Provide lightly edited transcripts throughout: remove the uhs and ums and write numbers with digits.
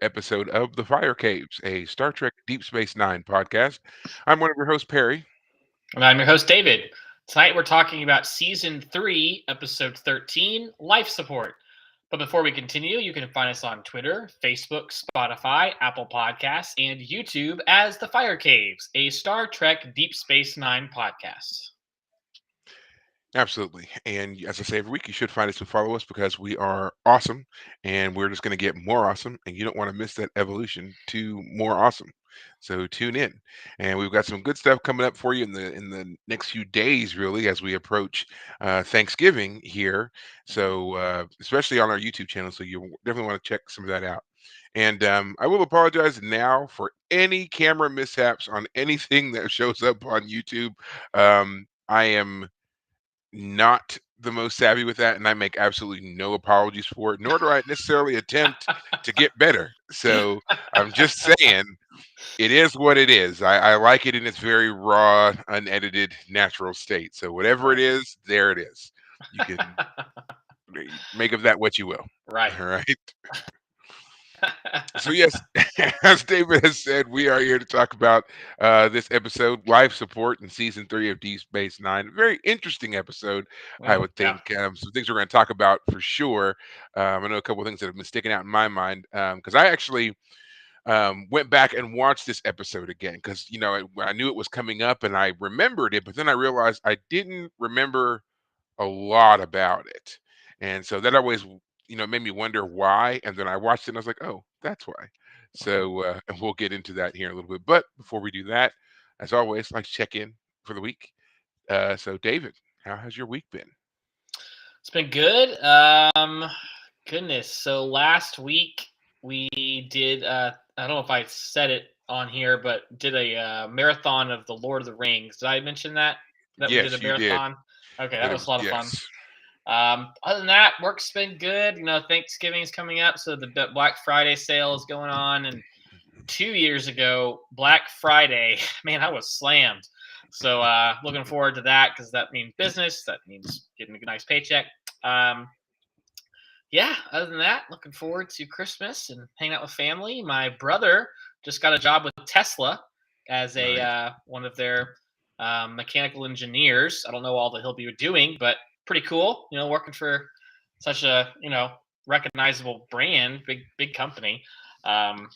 episode of The Fire Caves, a Star Trek Deep Space Nine podcast. I'm one of your hosts, Perry. And I'm your host, David. Tonight we're talking about Season 3, Episode 13, Life Support. But before we continue, you can find us on Twitter, Facebook, Spotify, Apple Podcasts, and YouTube as The Fire Caves, a Star Trek Deep Space Nine podcast. Absolutely. And as I say every week, you should find us and follow us because we are awesome and we're just going to get more awesome. And you don't want to miss that evolution to more awesome. So tune in. And we've got some good stuff coming up for you in the next few days, really, as we approach Thanksgiving here. So especially on our YouTube channel. So you definitely want to check some of that out. And I will apologize now for any camera mishaps on anything that shows up on YouTube. I am not the most savvy with that, and I make absolutely no apologies for it, nor do I necessarily attempt to get better. So I'm just saying it is what it is. I like it in its very raw, unedited, natural state. So whatever it Right. is, there it is. You can make of that what you will. Right. All right. So yes, as David has said, we are here to talk about this episode, life support in season 3 of Deep Space Nine. Very interesting episode, I would Yeah. think. Some things we're going to talk about for sure. I know a couple of things that have been sticking out in my mind because I actually went back and watched this episode again because I knew it was coming up and I remembered it, but then I realized I didn't remember a lot about it. And so that always, made me wonder why. And then I watched it and I was like, oh, that's why. Mhm. So, and we'll get into that here in a little bit. But before we do that, as always, let's check in for the week. So, David, how has your week been? It's been good. Goodness. So last week we did. I don't know if I said it on here, but did a marathon of the Lord of the Rings. Did I mention that we did a Yes, you did. marathon? Okay, that And it was was, a lot of fun. yes. Other than that, work's been good. Thanksgiving is coming up, so the Black Friday sale is going on. And 2 years ago, Black Friday, man, I was slammed. So looking forward to that because that means business. That means getting a nice paycheck. Um, yeah, other than that, looking forward to Christmas and hanging out with family. My brother just got a job with Tesla as a Nice. one of their mechanical engineers. I don't know all that he'll be doing, but pretty cool. Working for such a recognizable brand, big company. Um,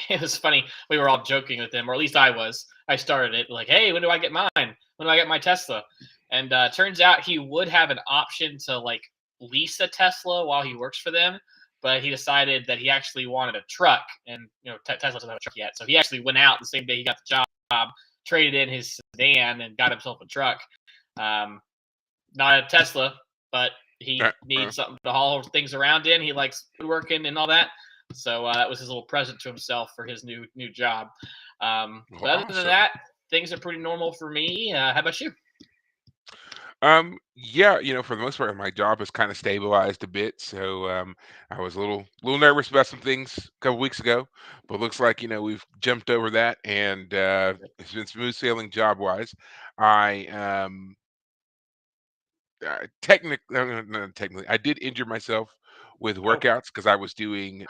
it was funny. We were all joking with him, or at least I was. I started it like, "Hey, when do I get mine? When do I get my Tesla?" And turns out he would have an option to like lease a Tesla while he works for them, but he decided that he actually wanted a truck, and Tesla doesn't have a truck yet, so he actually went out the same day he got the job, traded in his sedan, and got himself a truck. Um, Not a Tesla, but Uh, he uh, needs something to haul things around in. He likes woodworking and all that. So that was his little present to himself for his new job. well, But other than awesome. that, things are pretty normal for me. How about you? Yeah, for the most part, my job has kind of stabilized a bit. So, I was a little nervous about some things a couple weeks ago, but looks like, we've jumped over that and it's been smooth sailing job wise. I not technically, I did injure myself with Oh, workouts because I was doing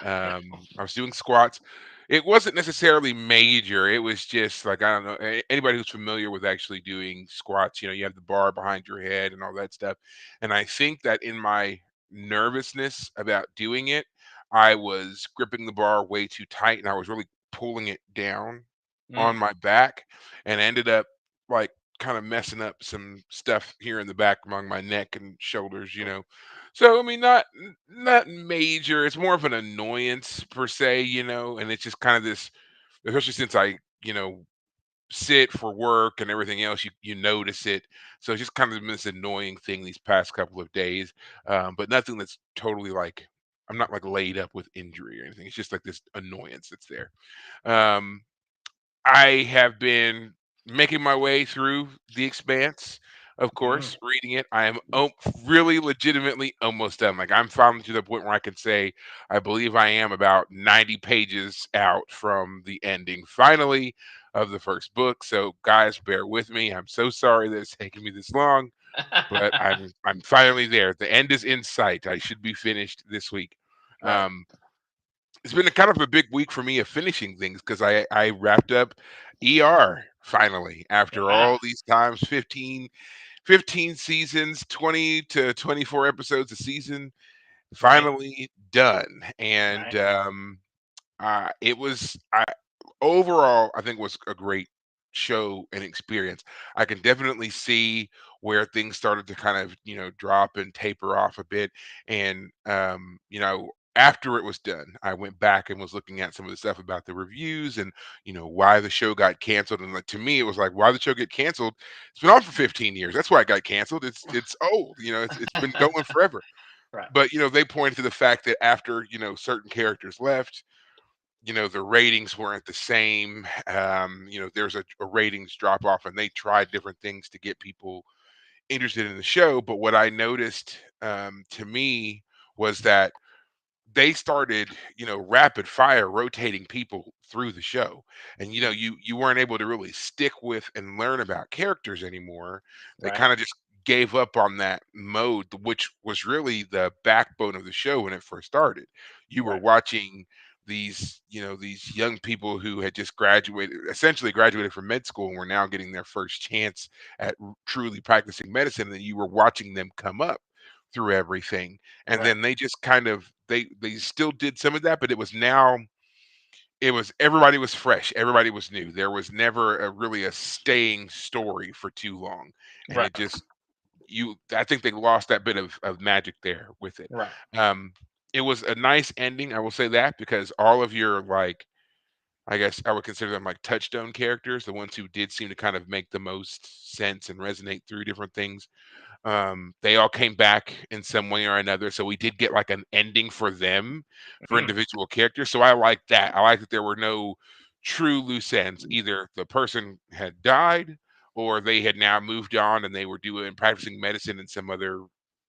squats. It wasn't necessarily major. It was just like I don't know anybody who's familiar with actually doing squats. You have the bar behind your head and all that stuff. And I think that in my nervousness about doing it, I was gripping the bar way too tight, and I was really pulling it down on mm. my back, and ended up like kind of messing up some stuff here in the back among my neck and shoulders. So I mean, not major. It's more of an annoyance per se, and it's just kind of this, especially since I sit for work and everything else, you notice it. So it's just kind of been this annoying thing these past couple of days. But nothing that's totally like I'm not like laid up with injury or anything. It's just like this annoyance that's there. Um, I have been making my way through The Expanse, of Mm. course, reading it. I am really legitimately almost done. Like I'm finally to the point where I can say I believe I am about 90 pages out from the ending finally of the first book. So guys, bear with me. I'm so sorry that it's taken me this long, but I'm finally there. The end is in sight. I should be finished this week. Right. Um it's been a kind of a big week for me of finishing things because I wrapped up ER finally after Yeah. all these times, 15 seasons, 20 to 24 episodes a season, Right. finally done. And Right. it was overall, I think was a great show and experience. I can definitely see where things started to kind of, drop and taper off a bit. And after it was done, I went back and was looking at some of the stuff about the reviews and why the show got canceled. And like to me, it was like, why the show get canceled? It's been on for 15 years. That's why it got canceled. It's old. It's been going forever. Right. But they pointed to the fact that after certain characters left, the ratings weren't the same. There's a ratings drop off, and they tried different things to get people interested in the show. But what I noticed, to me, was that they started, rapid fire rotating people through the show. And you weren't able to really stick with and learn about characters anymore. They Right. kind of just gave up on that mode, which was really the backbone of the show when it first started. You were Right. watching these young people who had just graduated, essentially graduated from med school, and were now getting their first chance at truly practicing medicine, and you were watching them come up through everything. And Right. then they just kind of they still did some of that, but it was everybody was fresh, everybody was new. There was never really a staying story for too long. And Right. it just you I think they lost that bit of magic there with it. Right. um it was a nice ending, I will say that, because all of your, like, I guess I would consider them like touchstone characters, the ones who did seem to kind of make the most sense and resonate through different things, they all came back in some way or another, so we did get like an ending for them, for Mm. individual characters. So I like that. I like that there were no true loose ends. Either the person had died, or they had now moved on and they were doing practicing medicine in some other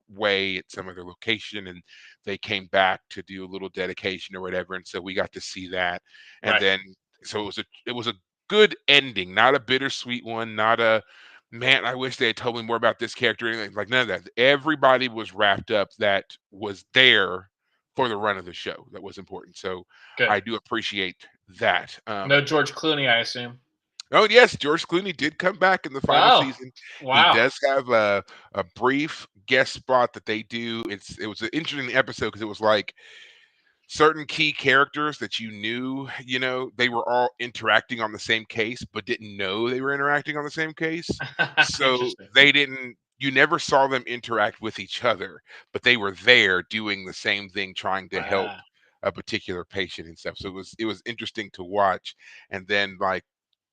way at some other location, and they came back to do a little dedication or whatever. And so we got to see that. And Right. then so it was a good ending, not a bittersweet one, not a man, I wish they had told me more about this character or anything. Like, none of that. Everybody was wrapped up that was there for the run of the show. That was important. So Good. I do appreciate that. No George Clooney, I assume. Oh yes, George Clooney did come back in the final Oh. season. He Wow. does have a brief guest spot that they do. It was an interesting episode because it was like certain key characters that you knew, they were all interacting on the same case, but didn't know they were interacting on the same case. So Interesting. they didn't, you never saw them interact with each other, but they were there doing the same thing, trying to help Ah. a particular patient and stuff. So it was interesting to watch. And then, like,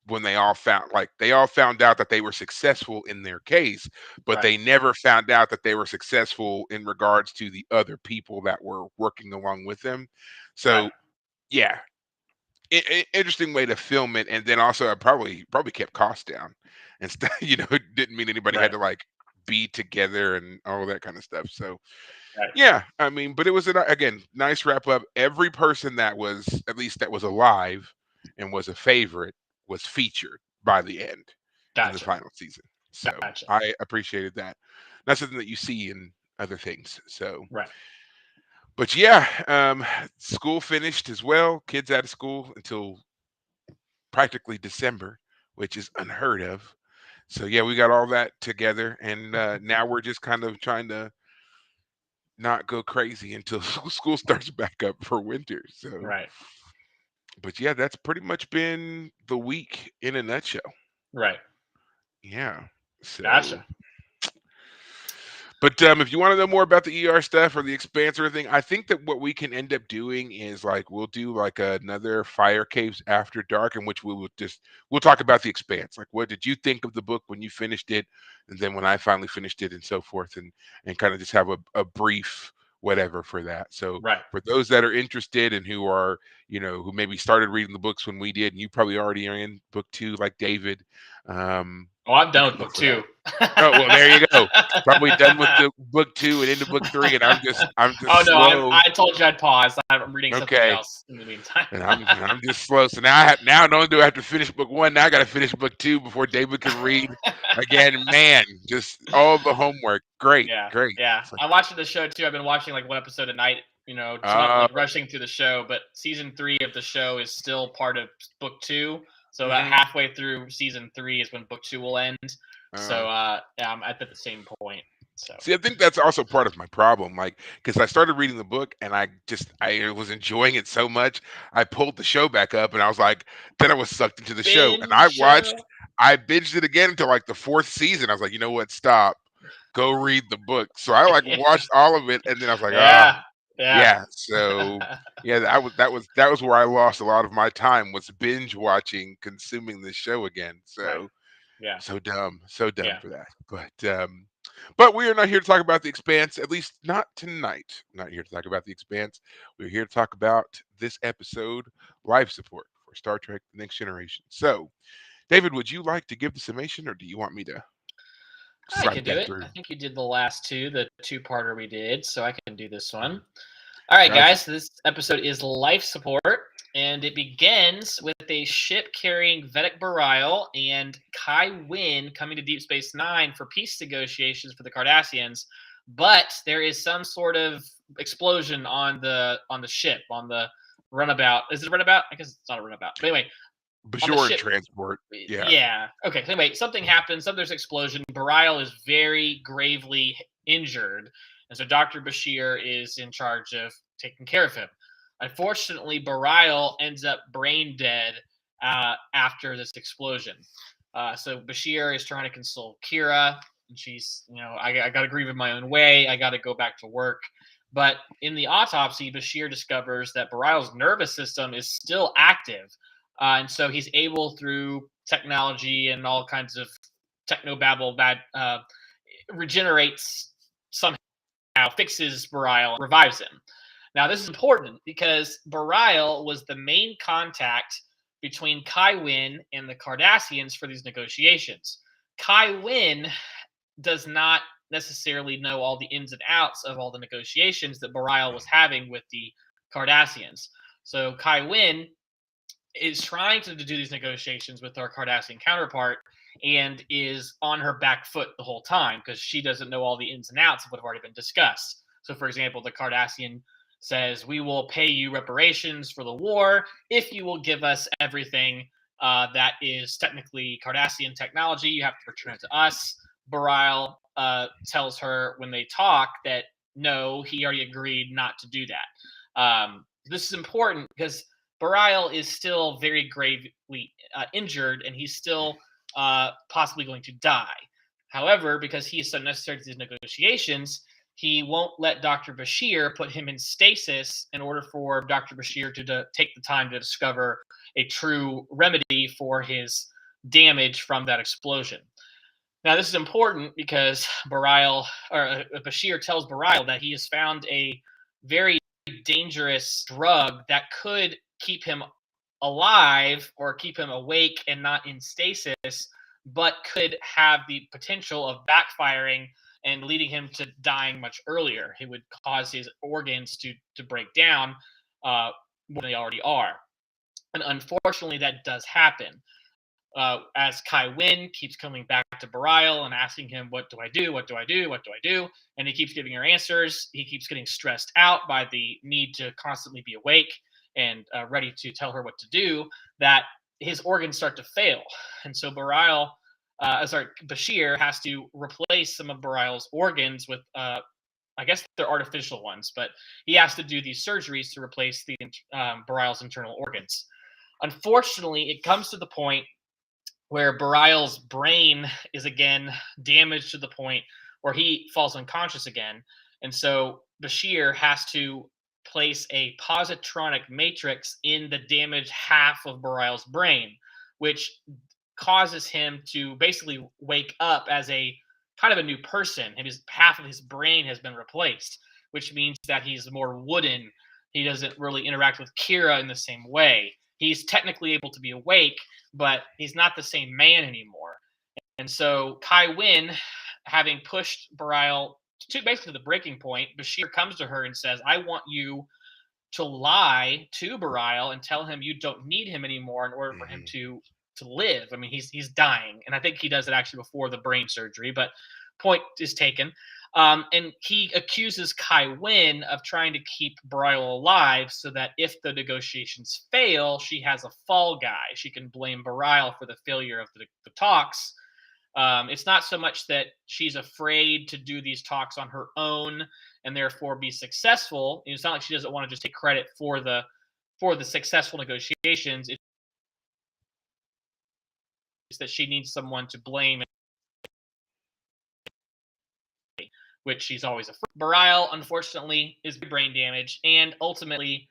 when they all found out that they were successful in their case, but Right. they never found out that they were successful in regards to the other people that were working along with them. Right. So yeah, interesting way to film it. And then also I probably kept costs down and stuff. It didn't mean anybody had Right. to like be together and all that kind of stuff. So Right. yeah, I mean, but it was again nice wrap up. Every person that was, at least that was alive and was a favorite, was featured by the end in the Gotcha. final season. So Gotcha. I appreciated that. Not something that you see in other things. So, Right. but yeah, school finished as well. Kids out of school until practically December, which is unheard of. So yeah, we got all that together, and now we're just kind of trying to not go crazy until school starts back up for winter. So, Right. but yeah, that's pretty much been the week in a nutshell. Right. Yeah. So, Gotcha. but if you want to know more about the ER stuff or the Expanse or anything, I think that what we can end up doing is like we'll do like another Fire Caves After Dark, in which we'll talk about the Expanse. Like, what did you think of the book when you finished it, and then when I finally finished it, and so forth, and kind of just have a brief whatever for that. So Right. for those that are interested and who are, who maybe started reading the books when we did, and you probably already are in book two, like David, Oh, I'm you done can with look book for that. two. Oh well, there you go. Probably done with the book two and into book three, and I'm just Oh no, slow. I told you I'd pause. I'm reading something Okay, else in the meantime. and I'm just slow. So now not only do I have to finish book one, now I got to finish book two before David can read again. Man, just all the homework. Great, Yeah, great. yeah. It's like, I'm watching the show too. I've been watching like one episode a night So not Uh, like rushing through the show, but season 3 of the show is still part of book 2. So about mhm, halfway through season 3 is when book 2 will end. uh, So yeah, I'm at the same point. So See, I think that's also part of my problem, like, because I started reading the book and I was enjoying it so much, I pulled the show back up and I was like, then I was sucked into the show and binge show. I binged it again until like the fourth season. I was like, you know what, stop, go read the book. So I like Yeah, watched all of it and then I was like, ah, yeah, yeah, yeah. So yeah, that was where I lost a lot of my time was binge watching, consuming the show again. right, So yeah, so dumb yeah. for that. But we are not here to talk about the Expanse, at least not tonight. Not here to talk about the Expanse. We're here to talk about this episode, life support for Star Trek: The Next Generation. So, David, would you like to give the summation, or do you want me to I slide can do that it. I through? think you did the last two, the two-parter we did, so I can do this one. All right, Gotcha. guys. So this episode is life support, and it begins with a ship carrying Vedek Bareil and Kai Wynn coming to Deep Space Nine for peace negotiations for the Cardassians. But there is some sort of explosion on the ship on the runabout. Is it a runabout? I guess it's not a runabout. But anyway, on the Bajoran ship. transport. Yeah. Yeah. Okay. So anyway, something happens. There's an explosion. Bareil is very gravely injured, and so Dr. Bashir is in charge of taking care of him. Unfortunately, Bareil ends up brain dead after this explosion. So Bashir is trying to console Kira, and she's, I got to grieve in my own way. I got to go back to work. But in the autopsy, Bashir discovers that Bareil's nervous system is still active, and so he's able, through technology and all kinds of technobabble, that regenerates somehow, fixes Bareil, revives him. Now, this is important because Bareil was the main contact between Kai Wynn and the Cardassians for these negotiations. Kai Wynn does not necessarily know all the ins and outs of all the negotiations that Bareil was having with the Cardassians. So Kai Wynn is trying to do these negotiations with our Cardassian counterpart and is on her back foot the whole time because she doesn't know all the ins and outs of what have already been discussed. So, for example, the Cardassian says, "We will pay you reparations for the war if you will give us everything that is technically Cardassian technology. You have to return it to us." Bareil tells her when they talk that no, he already agreed not to do that. This is important because Bareil is still very gravely injured, and he's still possibly going to die. However, because he is so necessary to these negotiations, he won't let Dr. Bashir put him in stasis in order for Dr. Bashir to take the time to discover a true remedy for his damage from that explosion. Now, this is important because Bashir tells Bareil that he has found a very dangerous drug that could keep him alive or keep him awake and not in stasis, but could have the potential of backfiring and leading him to dying much earlier. It would cause his organs to break down more than they already are. And unfortunately, that does happen. As Kai Wynn keeps coming back to Bareil and asking him, "What do I do? What do I do? What do I do?" And he keeps giving her answers. He keeps getting stressed out by the need to constantly be awake and ready to tell her what to do, that his organs start to fail. And so Bashir has to replace some of Bareil's organs with, I guess they're artificial ones, but he has to do these surgeries to replace Bareil's internal organs. Unfortunately, it comes to the point where Bareil's brain is again damaged to the point where he falls unconscious again. And so Bashir has to place a positronic matrix in the damaged half of Bareil's brain, which causes him to basically wake up as a kind of a new person. And his half of his brain has been replaced, which means that he's more wooden. He doesn't really interact with Kira in the same way. He's technically able to be awake, but he's not the same man anymore. And so Kai Wynn, having pushed Bareil to basically the breaking point, Bashir comes to her and says, "I want you to lie to Bareil and tell him you don't need him anymore in order for him Hmm. to live." I mean, he's dying, and I think he does it actually before the brain surgery. But point is taken. And he accuses Kai Wynn of trying to keep Bareil alive so that if the negotiations fail, she has a fall guy. She can blame Bareil for the failure of the talks. It's not so much that she's afraid to do these talks on her own and therefore be successful. It's not like she doesn't want to just take credit for the successful negotiations. It's that she needs someone to blame, which she's always afraid. Bareil, unfortunately, is brain damage, and ultimately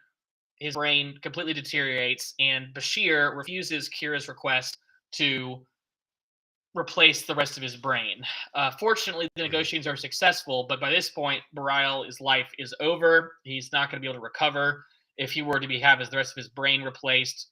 his brain completely deteriorates, and Bashir refuses Kira's request to replace the rest of his brain. Fortunately, the Mhm. negotiations are successful, but by this point, Bareil's life is over. He's not going to be able to recover. If he were to have the rest of his brain replaced,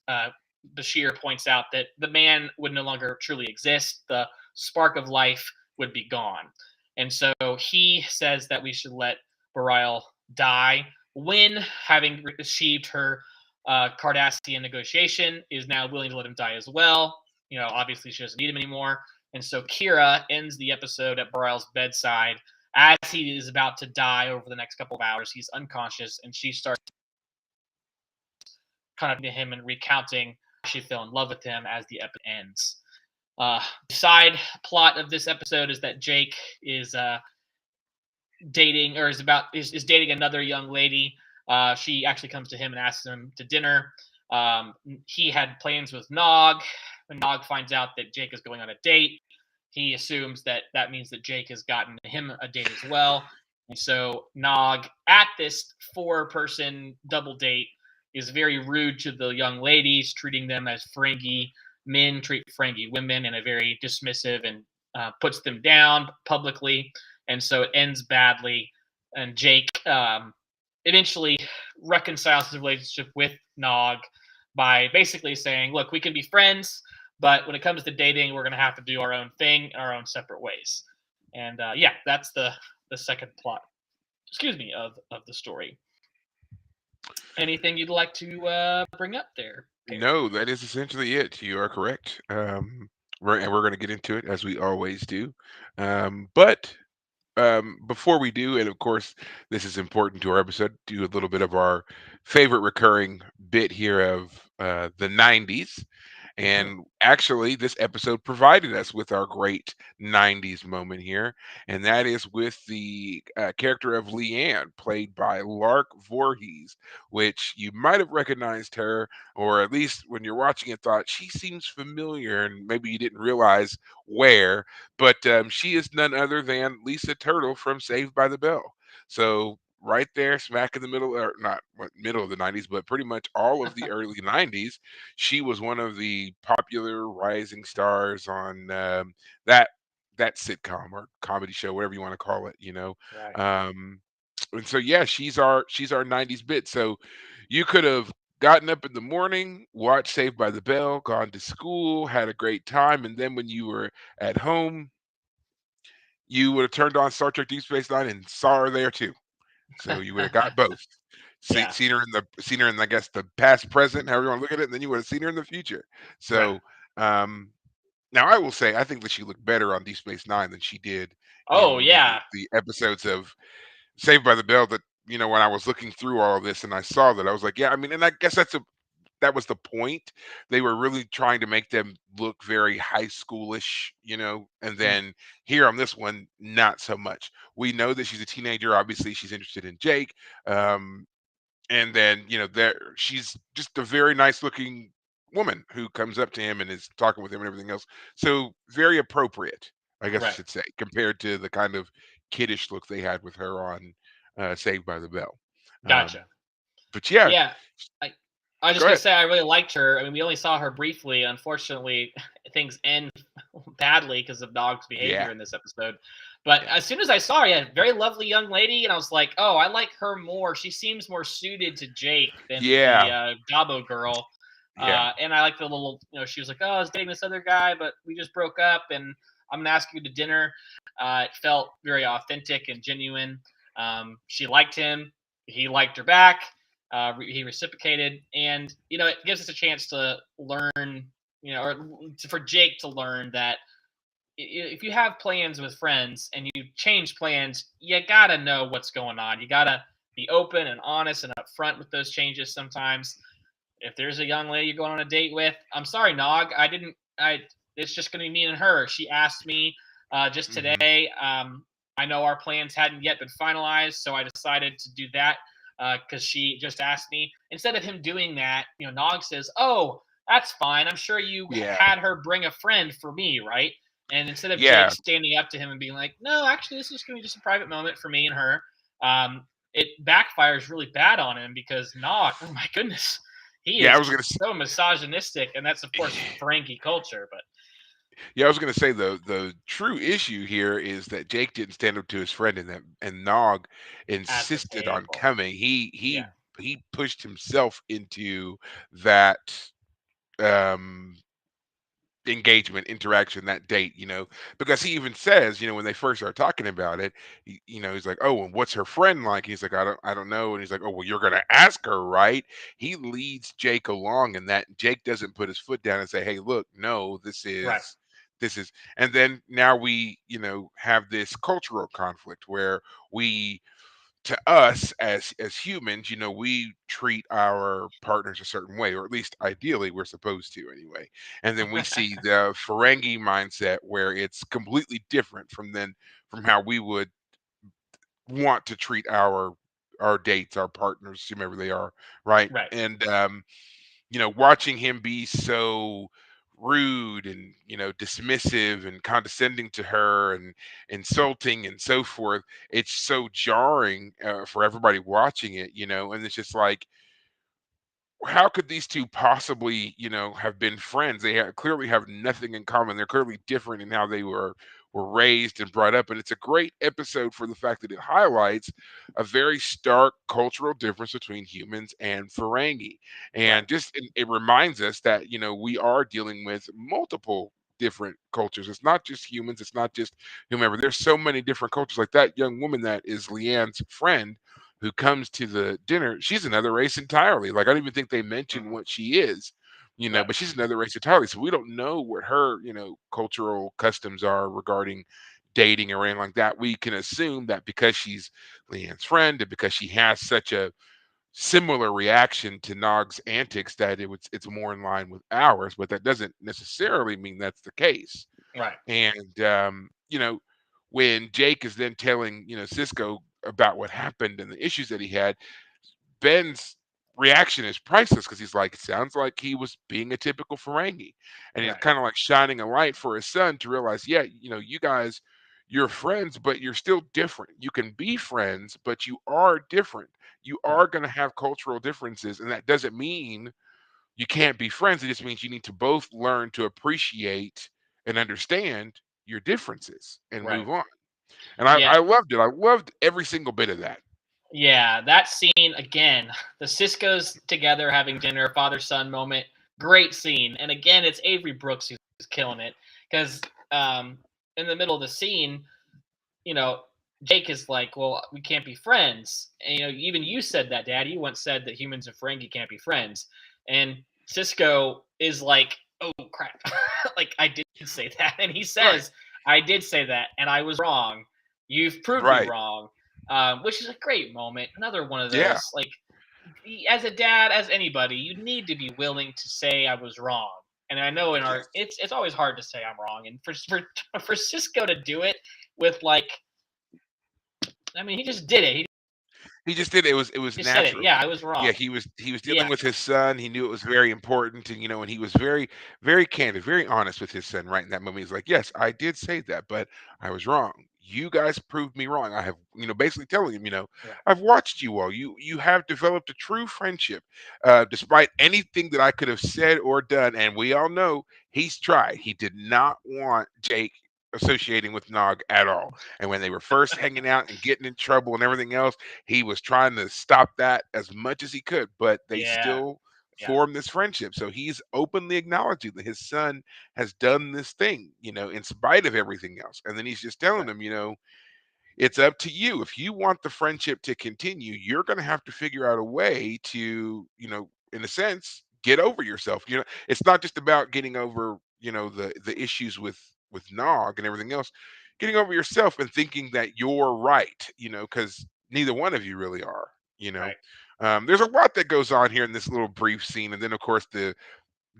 Bashir points out that the man would no longer truly exist. The spark of life would be gone. And so he says that we should let Bareil die. Wynn, having achieved her Cardassian negotiation, is now willing to let him die as well. Obviously she doesn't need him anymore. And so Kira ends the episode at Bareil's bedside as he is about to die over the next couple of hours. He's unconscious, and she starts kind of to him and recounting she fell in love with him as the episode ends. The side plot of this episode is that Jake is dating or is dating another young lady. She actually comes to him and asks him to dinner. He had plans with Nog. When Nog finds out that Jake is going on a date, he assumes that means that Jake has gotten him a date as well. And so Nog, at this 4-person double date, is very rude to the young ladies, treating them as Ferengi men treat Ferengi women in a very dismissive and puts them down publicly. And so it ends badly. And Jake eventually reconciles his relationship with Nog by basically saying, look, we can be friends, but when it comes to dating, we're going to have to do our own thing in our own separate ways. And yeah, that's the second plot, excuse me, of the story. Anything you'd like to bring up there, Perry? No, that is essentially it. You are correct. And we're going to get into it as we always do. But before we do, and of course, this is important to our episode, do a little bit of our favorite recurring bit here of the 90s. And actually, this episode provided us with our great 90s moment here. And that is with the character of Leanne, played by Lark Voorhees, which you might have recognized her, or at least when you're watching it, thought she seems familiar, and maybe you didn't realize where. But she is none other than Lisa Turtle from Saved by the Bell. So right there, smack in the middle, or not middle of the 90s, but pretty much all of the early 90s, she was one of the popular rising stars on that that sitcom or comedy show, whatever you want to call it, you know. Right. Um, and so yeah, she's our 90s bit. So you could have gotten up in the morning, watched Saved by the Bell, gone to school, had a great time, and then when you were at home, you would have turned on Star Trek Deep Space Nine and saw her there too. So you would have got both. Yeah. Seen her in, I guess, the past, present, however you want to look at it, and then you would have seen her in the future. Right. So um, now I will say I think that she looked better on Deep Space Nine than she did Oh in the yeah. the episodes of Saved by the Bell. That, when I was looking through all of this and I saw that, I was like, yeah, I mean, and I guess that was the point. They were really trying to make them look very high schoolish, and Mm, then here on this one, not so much. We know that she's a teenager. Obviously, she's interested in Jake. Um, and then, there she's just a very nice looking woman who comes up to him and is talking with him and everything else. So very appropriate, I guess I right. should say, compared to the kind of kiddish look they had with her on Saved by the Bell. Um, Gotcha. but yeah, Yeah. I I was just go gonna ahead. say I really liked her. I mean, we only saw her briefly. Unfortunately, things end badly because of Dog's Yeah, behavior in this episode. But yeah. as soon as I saw her, yeah, very lovely young lady, and I was like, oh, I like her more. She seems more suited to Jake than the Yeah, Gabo girl. yeah. And I like the little, she was like, oh, I was dating this other guy, but we just broke up, and I'm gonna ask you to dinner. It felt very authentic and genuine. She liked him. He liked her back. He reciprocated, and it gives us a chance to learn, or for Jake to learn that if you have plans with friends and you change plans, you gotta know what's going on. You gotta be open and honest and upfront with those changes sometimes. If there's a young lady you're going on a date with, I'm sorry, Nog, I didn't. I It's just gonna be me and her. She asked me just Hmm. today. I know our plans hadn't yet been finalized, so I decided to do that because she just asked me. Instead of him doing that, Nog says, "Oh, that's fine. I'm sure you Yeah, had her bring a friend for me, right?" And instead of Jake yeah, standing up to him and being like, "No, actually, this is going to be just a private moment for me and her," it backfires really bad on him because Nog, oh my goodness, he yeah. is I was just gonna say, so misogynistic, and that's of course Ferengi culture. But yeah, I was gonna say the true issue here is that Jake didn't stand up to his friend, and Nog at the insisted on table, coming. yeah, He pushed himself into that um engagement, interaction, that date, because he even says, when they first start talking about it, he's like, "Oh, and what's her friend like?" He's like, I don't know." And he's like, "Oh, well, you're gonna ask her, right?" He leads Jake along, and that Jake doesn't put his foot down and say, "Hey, look, no, right, this is," and then now we, have this cultural conflict where we to us as humans, we treat our partners a certain way, or at least ideally we're supposed to anyway. And then we see the Ferengi mindset where it's completely different from how we would want to treat our dates, our partners, whomever they are, right? right, And watching him be so rude and dismissive and condescending to her and insulting and so forth, it's so jarring for everybody watching it, and it's just like, how could these two possibly, have been friends? They clearly have nothing in common. They're clearly different in how they were raised and brought up. And it's a great episode for the fact that it highlights a very stark cultural difference between humans and Ferengi. right, And just it reminds us that, we are dealing with multiple different cultures. It's not just humans, it's not just whomever. There's so many different cultures. Like that young woman that is Leanne's friend who comes to the dinner, she's another race entirely. Like I don't even think they mention hmm, what she is, right, but she's another race entirely. So we don't know what her, cultural customs are regarding dating or anything like that. We can assume that because she's Leanne's friend and because she has such a similar reaction to Nog's antics that it's more in line with ours, but that doesn't necessarily mean that's the case. right, And when Jake is then telling, Cisco about what happened and the issues that he had, Ben's reaction is priceless because he's like, sounds like he was being a typical Ferengi. And he's right, kind of like shining a light for his son to realize, yeah, you guys, you're friends, but you're still different. You can be friends, but you are different. You right, are going to have cultural differences. And that doesn't mean you can't be friends. It just means you need to both learn to appreciate and understand your differences and right. move on. And Yeah, I loved it. I loved every single bit of that. yeah. That scene again, the Cisco's together having dinner, father son moment, great scene. And again, it's Avery Brooks who's killing it because um, in the middle of the scene, you know, Jake is like, "Well, we can't be friends." And even you said that, Dad. You once said that humans and Ferengi can't be friends. And Cisco is like, "Oh crap!" Like I did say that, and he Right. says, "I did say that, and I was wrong. You've proved me Right. wrong." Which is a great moment. Another one of Yeah. those, like, as a dad, as anybody, you need to be willing to say I was wrong. And I know in our, Yes. it's always hard to say I'm wrong, and for Cisco to do it with like, I mean, he just did it. He He just did it. It was just said it. natural. Yeah, I was Yeah, wrong. he was Yeah, dealing with his son. He knew it was very important, and and he was very very candid, very honest with his son. Right in that moment, he's like, "Yes, I did say that, but I was wrong. You guys proved me wrong. I have, basically telling him, right, I've watched you all. You have developed a true friendship, despite anything that I could have said or done. And we all know he's tried. He did not want Jake associating with Nog at all. And when they were first hanging out and getting in trouble and everything else, he was trying to stop that as much as he could, but they yeah, still yeah, formed this friendship. So he's openly acknowledging that his son has done this thing, in spite of everything else. And then he's just telling right, him, it's up to you. If you want the friendship to continue, you're going to have to figure out a way to, in a sense, get over yourself. It's not just about getting over, the issues with with Nog and everything else, getting over yourself and thinking that you're right, because neither one of you really are, you know. Right. There's a lot that goes on here in this little brief scene, and then of course the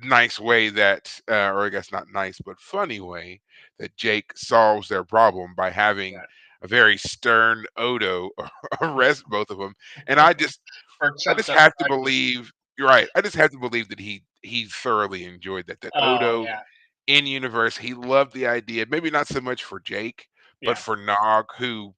nice way that, or I guess not nice, but funny way that Jake solves their problem by having Right. a very stern Odo arrest both of them. And I just, For I trumped just up have to charges. believe you're right. I just have to believe that he thoroughly enjoyed that. That Oh Odo yeah. in universe, he loved the idea. Maybe not so much for Jake, but Yeah. for Nog, who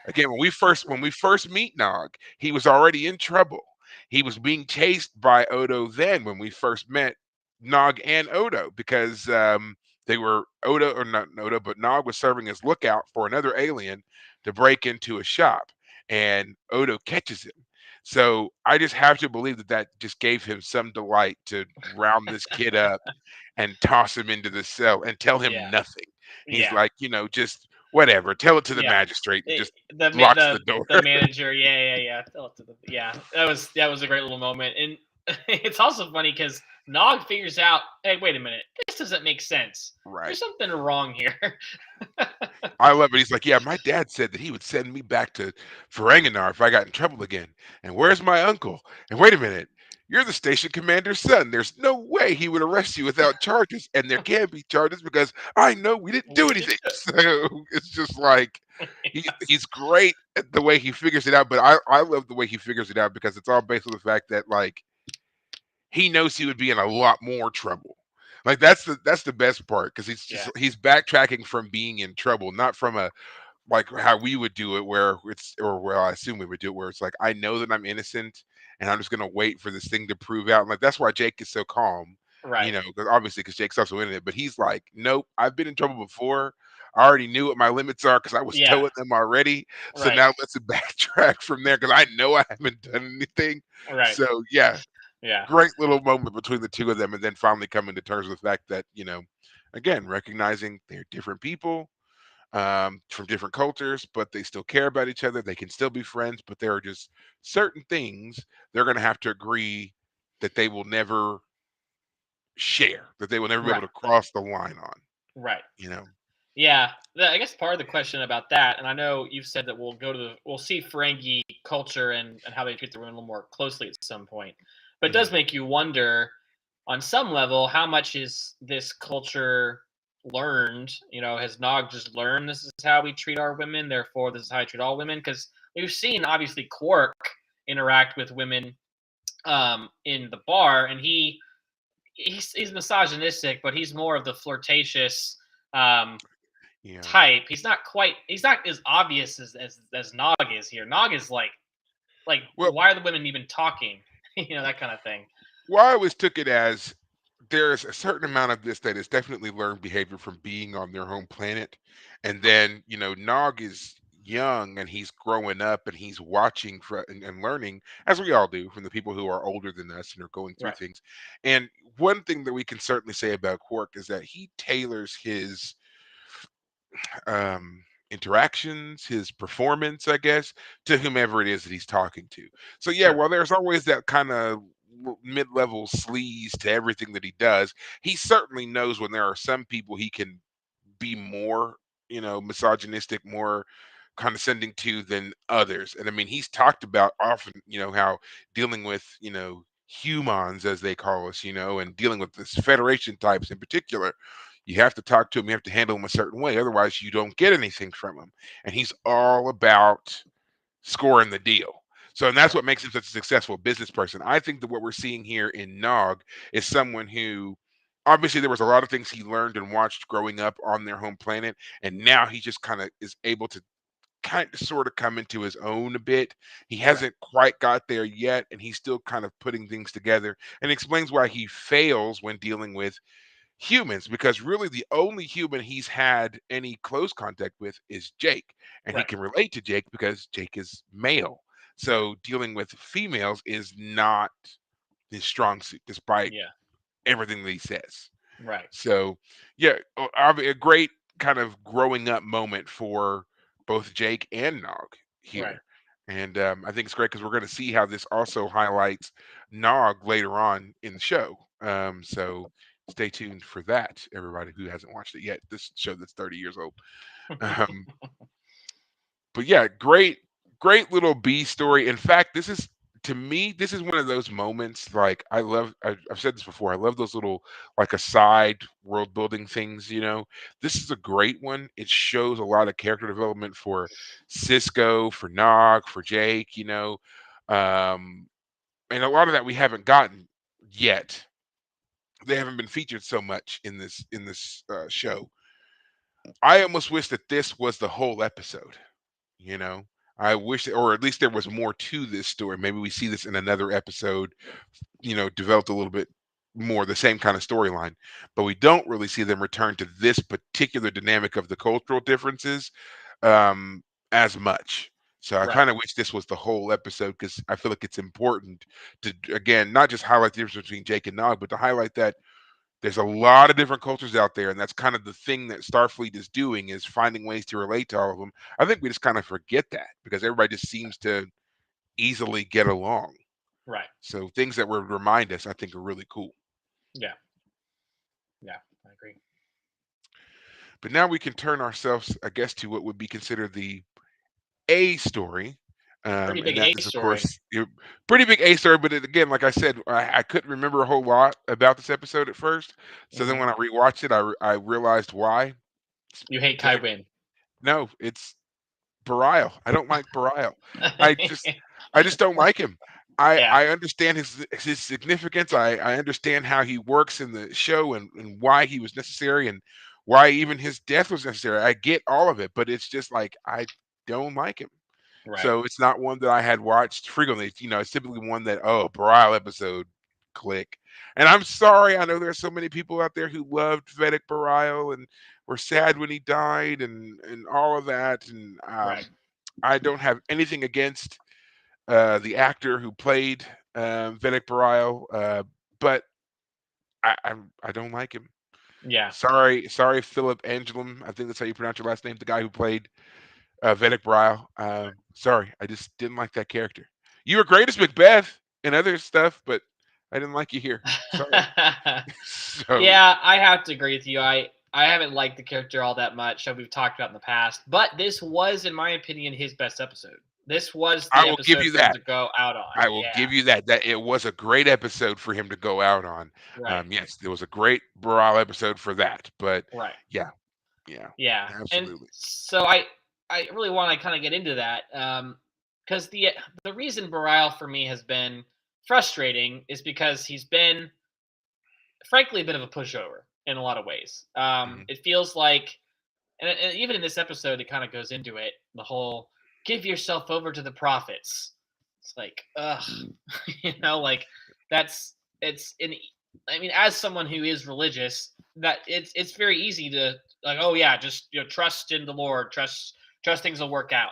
again, when we first meet Nog, he was already in trouble. He was being chased by Odo then when we first met Nog and Odo because they were Odo or not Odo, but Nog was serving as lookout for another alien to break into a shop, and Odo catches him. So I just have to believe that that just gave him some delight to round this kid up and toss him into the cell and tell him Yeah. nothing. He's Yeah. like, just whatever. Tell it to the Yeah. magistrate and It, just the ma- locks the the door. the manager, yeah, yeah, yeah. Tell it to the, yeah. That was a great little moment, and it's also funny because Nog figures out, hey, wait a minute, this doesn't make sense. Right. There's something wrong here. I love it. He's like, yeah, my dad said that he would send me back to Ferenginar if I got in trouble again. And where's my uncle? And wait a minute, you're the station commander's son. There's no way he would arrest you without charges. And there can be charges because I know we didn't do We did anything. it. So it's just like Yes. he's great at the way he figures it out. But I love the way he figures it out because it's all based on the fact that like he knows he would be in a lot more trouble. Like that's the best part because Yeah. he's backtracking from being in trouble, not from a like how we would do it where it's or well I assume we would do it where it's like I know that I'm innocent and I'm just gonna wait for this thing to prove out. And like that's why Jake is so calm, Right. because obviously because Jake's also in it, but he's like, nope, I've been in trouble before. I already knew what my limits are because I was Yeah. towing them already. So Right. now let's backtrack from there because I know I haven't done anything. Right. So yeah, Yeah. great little moment between the two of them, and then finally coming to terms with the fact that again recognizing they're different people from different cultures, but they still care about each other. They can still be friends, but there are just certain things they're going to have to agree that they will never share, that they will never be able Right. to cross the line on. Right. You know. Yeah, I guess part of the question about that, and I know you've said that we'll see Ferengi culture and how they treat the women a little more closely at some point, but it Mhm. does make you wonder, on some level, how much is this culture learned? Has Nog just learned this is how we treat our women, therefore this is how I treat all women? Because we've seen obviously Quark interact with women in the bar, and he's misogynistic, but he's more of the flirtatious. Yeah. Type. He's not as obvious as Nog is here. Nog is like Well, why are the women even talking? That kind of thing. well, I always took it as there's a certain amount of this that is definitely learned behavior from being on their home planet. And then, Nog is young and he's growing up and he's watching and learning, as we all do, from the people who are older than us and are going through Right. things. And one thing that we can certainly say about Quark is that he tailors his interactions, his performance, I guess, to whomever it is that he's talking to. So yeah, Sure. while there's always that kind of mid-level sleaze to everything that he does, he certainly knows when there are some people he can be more, misogynistic, more condescending to than others. And I mean, he's talked about often, how dealing with, humans as they call us, and dealing with this Federation types in particular, you have to talk to him, you have to handle him a certain way, otherwise you don't get anything from him. And he's all about scoring the deal. So, and that's Sure. what makes him such a successful business person. I think that what we're seeing here in Nog is someone who obviously there was a lot of things he learned and watched growing up on their home planet, and now he just kind of is able to kind of sort of come into his own a bit. He Right. hasn't quite got there yet, and he's still kind of putting things together and explains why he fails when dealing with humans because really the only human he's had any close contact with is Jake. And he Right. can relate to Jake because Jake is male. Right. So dealing with females is not his strong suit, despite Yeah. everything that he says. Right. So, yeah, a great kind of growing up moment for both Jake and Nog Right. here. And I think it's great because we're going to see how this also highlights Nog later on in the show. So stay tuned for that, everybody who hasn't watched it yet. This show that's 30 years old. Um, but yeah, great little B story. In fact, this is to me, this is one of those moments like I've said this before. I love those little like aside world building things, you know. This is a great one. It shows a lot of character development for Cisco, for Nog, for Jake, you know. Um, and a lot of that we haven't gotten yet. They haven't been featured so much in this show. I almost wish that this was the whole episode. You know, I wish, or at least there was more to this story. Maybe we see this in another episode. You know, developed a little bit more the same kind of storyline, but we don't really see them return to this particular dynamic of the cultural differences um, as much. So I Right. kind of wish this was the whole episode because I feel like it's important to again not just highlight the difference between Jake and Nog, but to highlight that there's a lot of different cultures out there, and that's kind of the thing that Starfleet is doing is finding ways to relate to all of them. I think we just kind of forget that because everybody just seems to easily get along. Right. So things that would remind us, I think, are really cool. Yeah. Yeah. I agree. But now we can turn ourselves, I guess, to what would be considered the A story. Pretty And big that A is, of story. course, pretty big A story. But again, like I said, I couldn't remember a whole lot about this episode at first. So then Hmm. when I rewatched it, I realized why. You hate Tell Kai you, Wynn. no, it's Bareil. I don't like Bareil. I just I just don't like him. Yeah. I understand his significance. I understand how he works in the show and why he was necessary and why even his death was necessary. I get all of it, but it's just like I don't like him. Right. So it's not one that I had watched frequently. You know, it's typically one that, oh, Bareil episode, click. And I'm sorry, I know there are so many people out there who loved Vedek Bareil and were sad when he died and all of that. And Right. I don't have anything against the actor who played Vedek Bareil, but I don't like him. Yeah. Sorry, Philip Angelum. I think that's how you pronounce your last name. The guy who played Vedek Bareil. Sorry, I just didn't like that character. You were great as Macbeth and other stuff, but I didn't like you here. Sorry. So Yeah, I have to agree with you. I haven't liked the character all that much, that we've talked about in the past, but this was, in my opinion, his best episode. This was I the will give episode you for him that. to go out on. I will Yeah. give you that. That it was a great episode for him to go out on. Right. Yes, it was a great Bareil episode for that. But Right. yeah, yeah, Yeah. And absolutely. so I really want to kind of get into that because the reason Bareil for me has been frustrating is because he's been frankly a bit of a pushover in a lot of ways. Mhm. It feels like, and even in this episode, it kind of goes into it. The whole give yourself over to the prophets. It's like, ugh, like that's it's in. I mean, as someone who is religious, that it's very easy to like, oh yeah, just trust in the Lord, trust things will work out.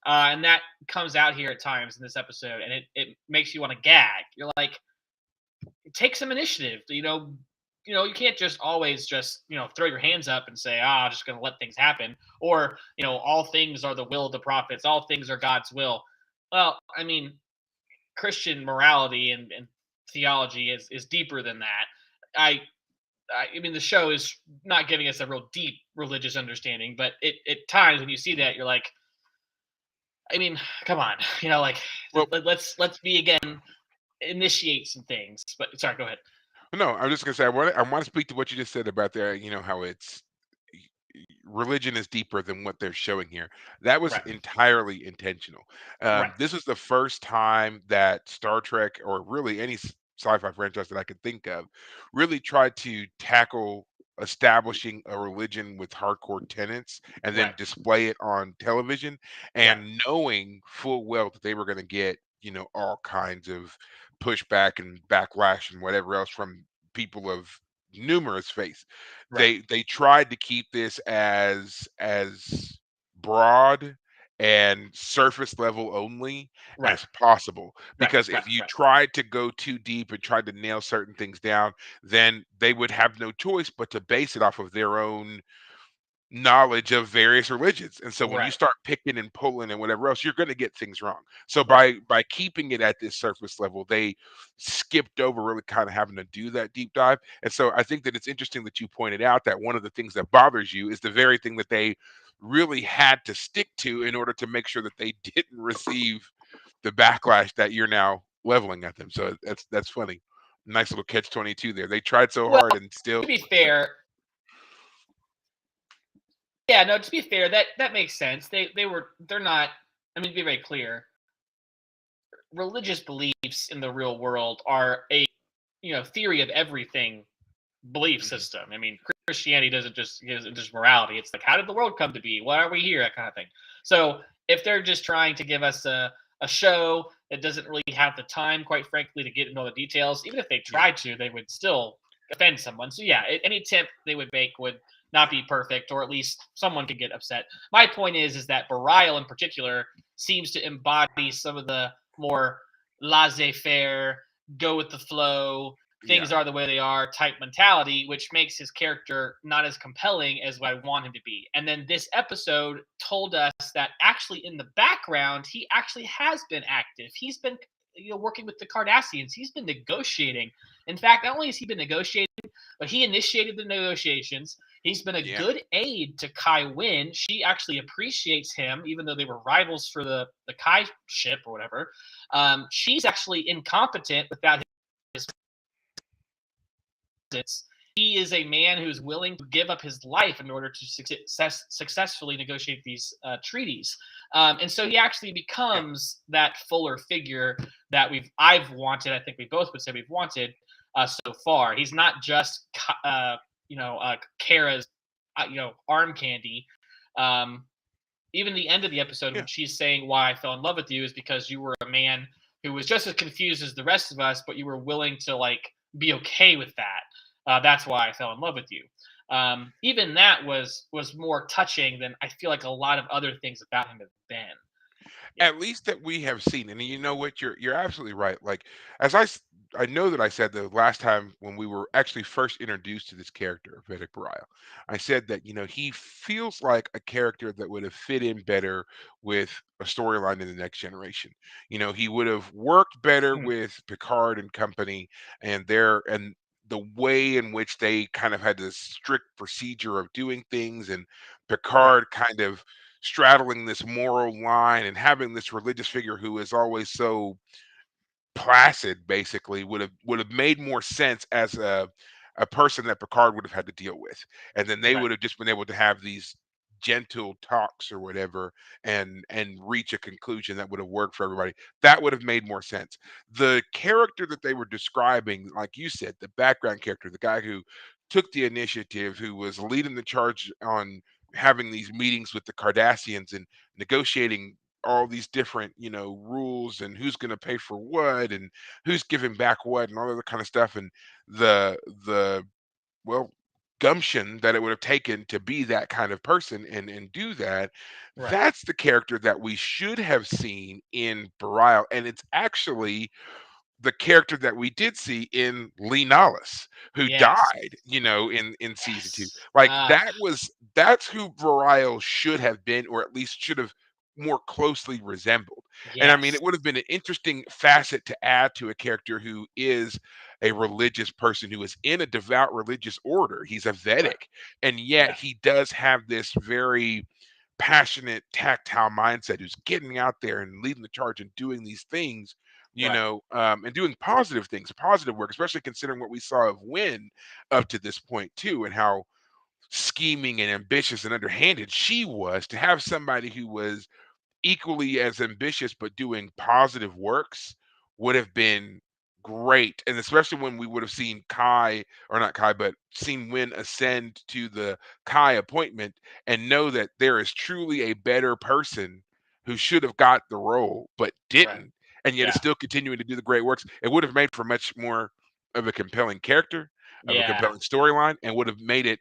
And that comes out here at times in this episode, and it makes you want to gag. You're like, take some initiative. You can't just always just throw your hands up and say, I'm just going to let things happen, or all things are the will of the prophets, all things are God's will. Well, I mean, Christian morality and theology is deeper than that. I mean, the show is not giving us a real deep religious understanding, but at times when you see that, you're like, I mean, come on, like Well, let's be again initiate some things. But sorry, go ahead. no, I'm just gonna say I want to speak to what you just said about there. You know how it's religion is deeper than what they're showing here. That was Right, entirely intentional. right, This was the first time that Star Trek, or really any sci-fi franchise that I could think of, really tried to tackle establishing a religion with hardcore tenets and then right, display it on television, right, and knowing full well that they were going to get all kinds of pushback and backlash and whatever else from people of numerous faiths. right, They tried to keep this as broad and surface level only right, as possible, right, because right, if you right, tried to go too deep and tried to nail certain things down, then they would have no choice but to base it off of their own knowledge of various religions. And so when you Right. start picking and pulling and whatever else, you're going to get things wrong. So Right. by keeping it at this surface level, they skipped over really kind of having to do that deep dive. And so I think that it's interesting that you pointed out that one of the things that bothers you is the very thing that they really had to stick to in order to make sure that they didn't receive the backlash that you're now leveling at them. So that's funny. Nice little catch 22 there. They tried so Well, hard and still to be fair, yeah, no, to be fair, that makes sense. They're not. I mean, to be very clear, religious beliefs in the real world are a theory of everything belief Mhm. system. I mean, Christianity isn't just morality. It's like, how did the world come to be? Why are we here? That kind of thing. So if they're just trying to give us a show that doesn't really have the time, quite frankly, to get into all the details, even if they Yeah. tried to, they would still offend someone. So yeah, any tip they would make would not be perfect, or at least someone could get upset. My point is that Bareil in particular seems to embody some of the more laissez-faire, go with the flow, Yeah. things are the way they are type mentality, which makes his character not as compelling as what I want him to be. And then this episode told us that actually in the background, he actually has been active. He's been working with the Cardassians. He's been negotiating. In fact, not only has he been negotiating, but he initiated the negotiations. He's been a Yeah. good aide to Kai Wynn. She actually appreciates him, even though they were rivals for the Kai ship or whatever. She's actually incompetent without his presence. He is a man who's willing to give up his life in order to successfully negotiate these treaties. And so he actually Yeah. becomes that fuller figure that I've wanted. I think we both would say we've wanted so far. He's not just Kara's arm candy. Um, Even the end of the episode Yeah. when she's saying why I fell in love with you is because you were a man who was just as confused as the rest of us, but you were willing to be okay with that. That's why I fell in love with you. Even that was more touching than I feel like a lot of other things about him have been. Yeah. At least that we have seen, and you know what, you're absolutely right. Like, as I know that I said the last time when we were actually first introduced to this character, Vedek Bareil, I said that he feels like a character that would have fit in better with a storyline in the next generation. He would have worked better Mhm. with Picard and company, and the way in which they kind of had this strict procedure of doing things, and Right. Picard kind of straddling this moral line and having this religious figure who is always so placid basically would have made more sense as a person that Picard would have had to deal with. And then they Right. would have just been able to have these gentle talks or whatever and reach a conclusion that would have worked for everybody. That would have made more sense. The character that they were describing, like you said, the background character, the guy who took the initiative, who was leading the charge on having these meetings with the Cardassians and negotiating all these different rules and who's going to pay for what and who's giving back what and all that kind of stuff, and the well gumption that it would have taken to be that kind of person and do that. Right. That's the character that we should have seen in Bareil, and it's actually the character that we did see in Lee Nollis, who Yes. died, in season two. Yes. Like that's who Bareil should have been, or at least should have more closely resembled. And I mean, Yes. it would have been an interesting facet to add to a character who is a religious person, who is in a devout religious order. He's a Right. Vedic, and yet Yeah. he does have this very passionate, tactile mindset, who's getting out there and leading the charge and doing these things, Right. and doing positive things, positive work, especially considering what we saw of Wynn up to this point too, and how scheming and ambitious and underhanded she was. To have somebody who was equally as ambitious but doing positive works would have been great. And especially when we would have seen Kai, or not Kai, but seen Win ascend to the Kai appointment and know that there is truly a better person who should have got the role but Right. didn't, and yet is Yeah. still continuing to do the great works. It would have made for much more of a compelling character, of a Yeah. compelling storyline, and would have made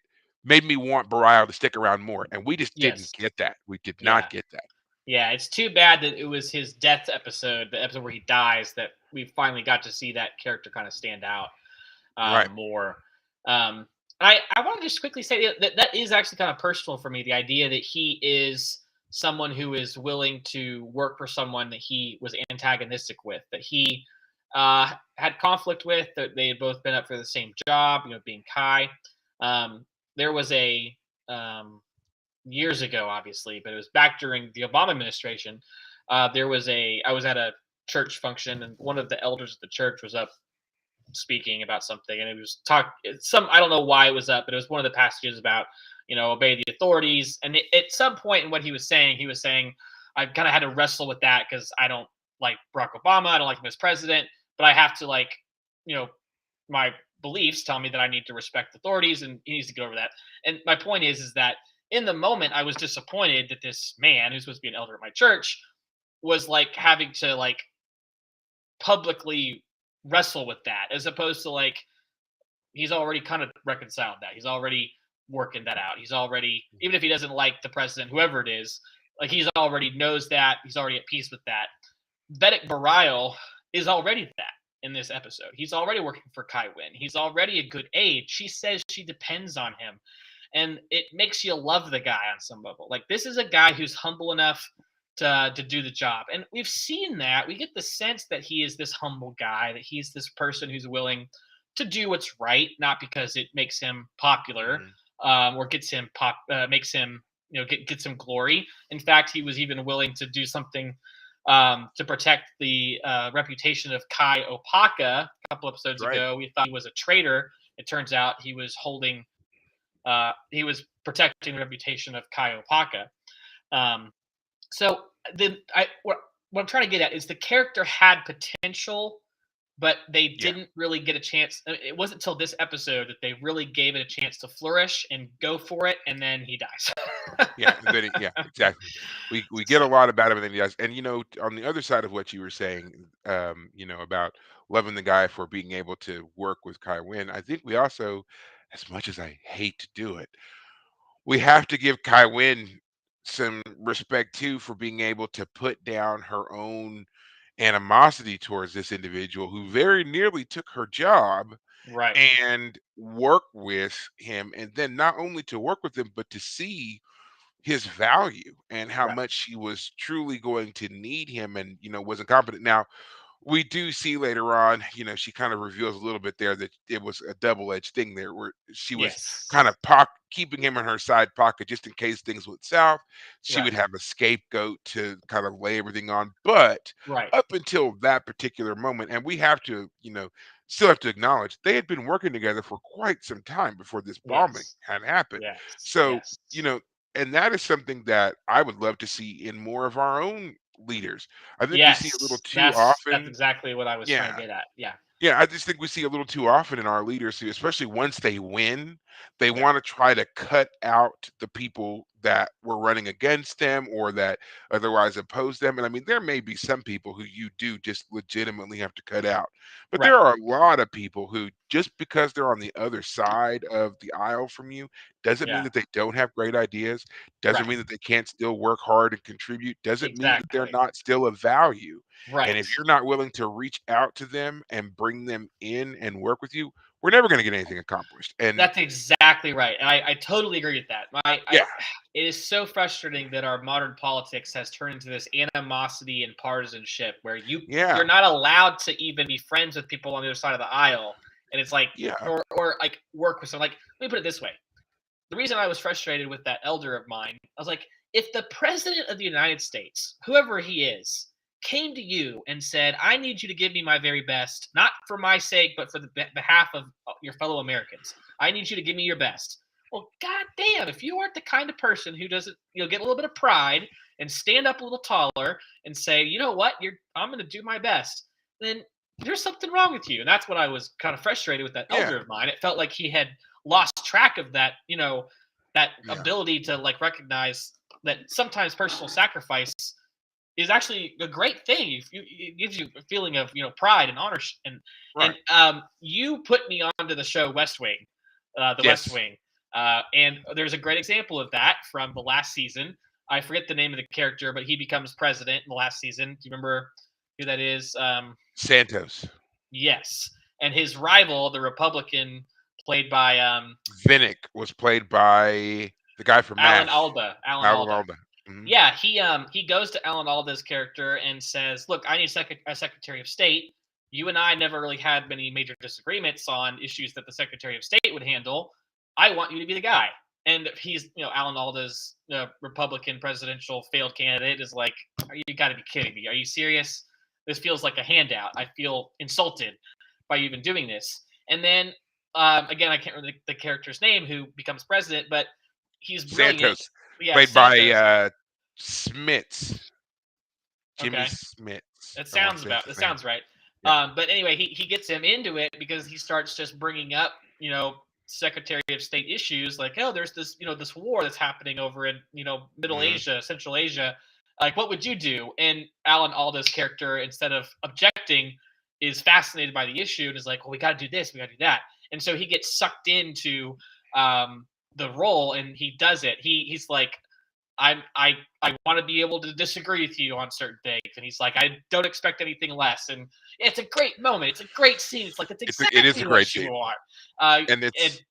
me want Bareil to stick around more. And we just didn't Yes. get that. We did Yeah. not get that. Yeah, it's too bad that it was his death episode, the episode where he dies, that we finally got to see that character kind of stand out Right. more. Um, I want to just quickly say that is actually kind of personal for me. The idea that he is someone who is willing to work for someone that he was antagonistic with, that he had conflict with, that they had both been up for the same job, being Kai. There was a years ago, obviously, but it was back during the Obama administration. I was at a church function, and one of the elders of the church was up speaking about something, and it was some, I don't know why it was up, but it was one of the passages about obey the authorities. And at some point in what he was saying, I kind of had to wrestle with that because I don't like Barack Obama, I don't like him as president, but I have to, like, you know my beliefs tell me that I need to respect authorities, and he needs to get over that. And my point is that in the moment I was disappointed that this man who's supposed to be an elder at my church was like having to, like, publicly wrestle with that, as opposed to, like, he's already kind of reconciled that. He's already working that out. He's already, even if he doesn't like the president, whoever it is, like, he's already knows that. He's already at peace with that. Vedek Bareil is already that in this episode. He's already working for Kai Wynn. He's already a good aide. She says she depends on him. And it makes you love the guy on some level. Like, this is a guy who's humble enough to do the job. And we've seen that. We get the sense that he is this humble guy, that he's this person who's willing to do what's right, not because it makes him popular, Mhm. or makes him, gets him glory. In fact, he was even willing to do something to protect the reputation of Kai Opaka. A couple episodes Right. ago, we thought he was a traitor. It turns out he was protecting the reputation of Kai Opaka. Um, so what I'm trying to get at is the character had potential, but they Yeah. didn't really get a chance. It wasn't until this episode that they really gave it a chance to flourish and go for it, and then he dies. Yeah, and then yeah, exactly. We get a So lot about him, and then he does. And on the other side of what you were saying, about loving the guy for being able to work with Kai Wynn, I think we also, as much as I hate to do it, we have to give Kai Wynn some respect too for being able to put down her own animosity towards this individual who very nearly took her job right, and work with him, and then not only to work with him, but to see his value and how right, much she was truly going to need him and wasn't competent. Now we do see later on, she kind of reveals a little bit there that it was a double-edged thing there, where she was kind yes, of keeping him in her side pocket just in case things went south. She right, would have a scapegoat to kind of lay everything on. But right, up until that particular moment, and we have to, still have to acknowledge they had been working together for quite some time before this bombing yes, had happened. yes, So, yes, and that is something that I would love to see in more of our own leaders. I think we see a little yes. too That's often. exactly what I was trying to Yeah. get at. Yeah, Yeah, I just think we see a little too often in our leaders who, especially once they win, they yeah, want to try to cut out the people that were running against them or that otherwise oppose them. And I mean, there may be some people who you do just legitimately have to cut out, but right, there are a lot of people who, just because they're on the other side of the aisle from you, doesn't mean yeah, that they don't have great ideas, doesn't right, mean that they can't still work hard and contribute, doesn't mean that they're exactly, not still of value. And if right. you're not willing to reach out to them and bring them in and work with you, we're never going to get anything accomplished. And That's exactly right, and I totally agree with that. yeah, It is so frustrating that our modern politics has turned into this animosity and partisanship where you're yeah, not allowed to even be friends with people on the other side of the aisle, and it's like, yeah, or like work with someone. Like, let me put it this way: the reason I was frustrated with that elder of mine, I was like, if the president of the United States, whoever he is, came to you and said, I need you to give me my very best, not for my sake, but for the behalf of your fellow Americans, I need you to give me your best. Well, goddamn, if you aren't the kind of person who doesn't, get a little bit of pride and stand up a little taller and say, you know what, I'm going to do my best, then there's something wrong with you. And that's what I was kind of frustrated with that yeah, elder of mine. It felt like he had lost track of that, that yeah, ability to, like, recognize that sometimes personal sacrifice is actually a great thing. It gives you a feeling of, pride and honor. And right. you put me onto the show West Wing, the West Yes. Wing, and there's a great example of that from the last season. I forget the name of the character, but he becomes president in the last season. Do you remember who that is? Santos. Yes. And his rival, the Republican played by Vinnick was played by the guy from Alan MASH, Alda. Alan Alan Alda. Alda. Mhm. Yeah, he goes to Alan Alda's character and says, "Look, I need a Secretary of State. You and I never really had many major disagreements on issues that the Secretary of State would handle. I want you to be the guy." And he's, Alan Alda's Republican presidential failed candidate is like, you got to be kidding me. Are you serious? This feels like a handout. I feel insulted by you even doing this. And then again, I can't remember the character's name who becomes president, but he's brilliant. Santos, Yeah, played by Santos. Smits, Jimmy Okay. Smits. It I want to sounds say that's about it his name. sounds right. Yeah. But anyway, he gets him into it because he starts just bringing up, Secretary of State issues like, oh, there's this, this war that's happening over in, Middle Hmm. Asia, Central Asia. Like, what would you do? And Alan Alda's character, instead of objecting, is fascinated by the issue and is like, well, we got to do this, we got to do that. And so he gets sucked into the role and he does it. He's like, I want to be able to disagree with you on certain things, and he's like, I don't expect anything less, and it's a great moment. It's a great scene. It's like that's It is a exactly great what you scene, want. and And it's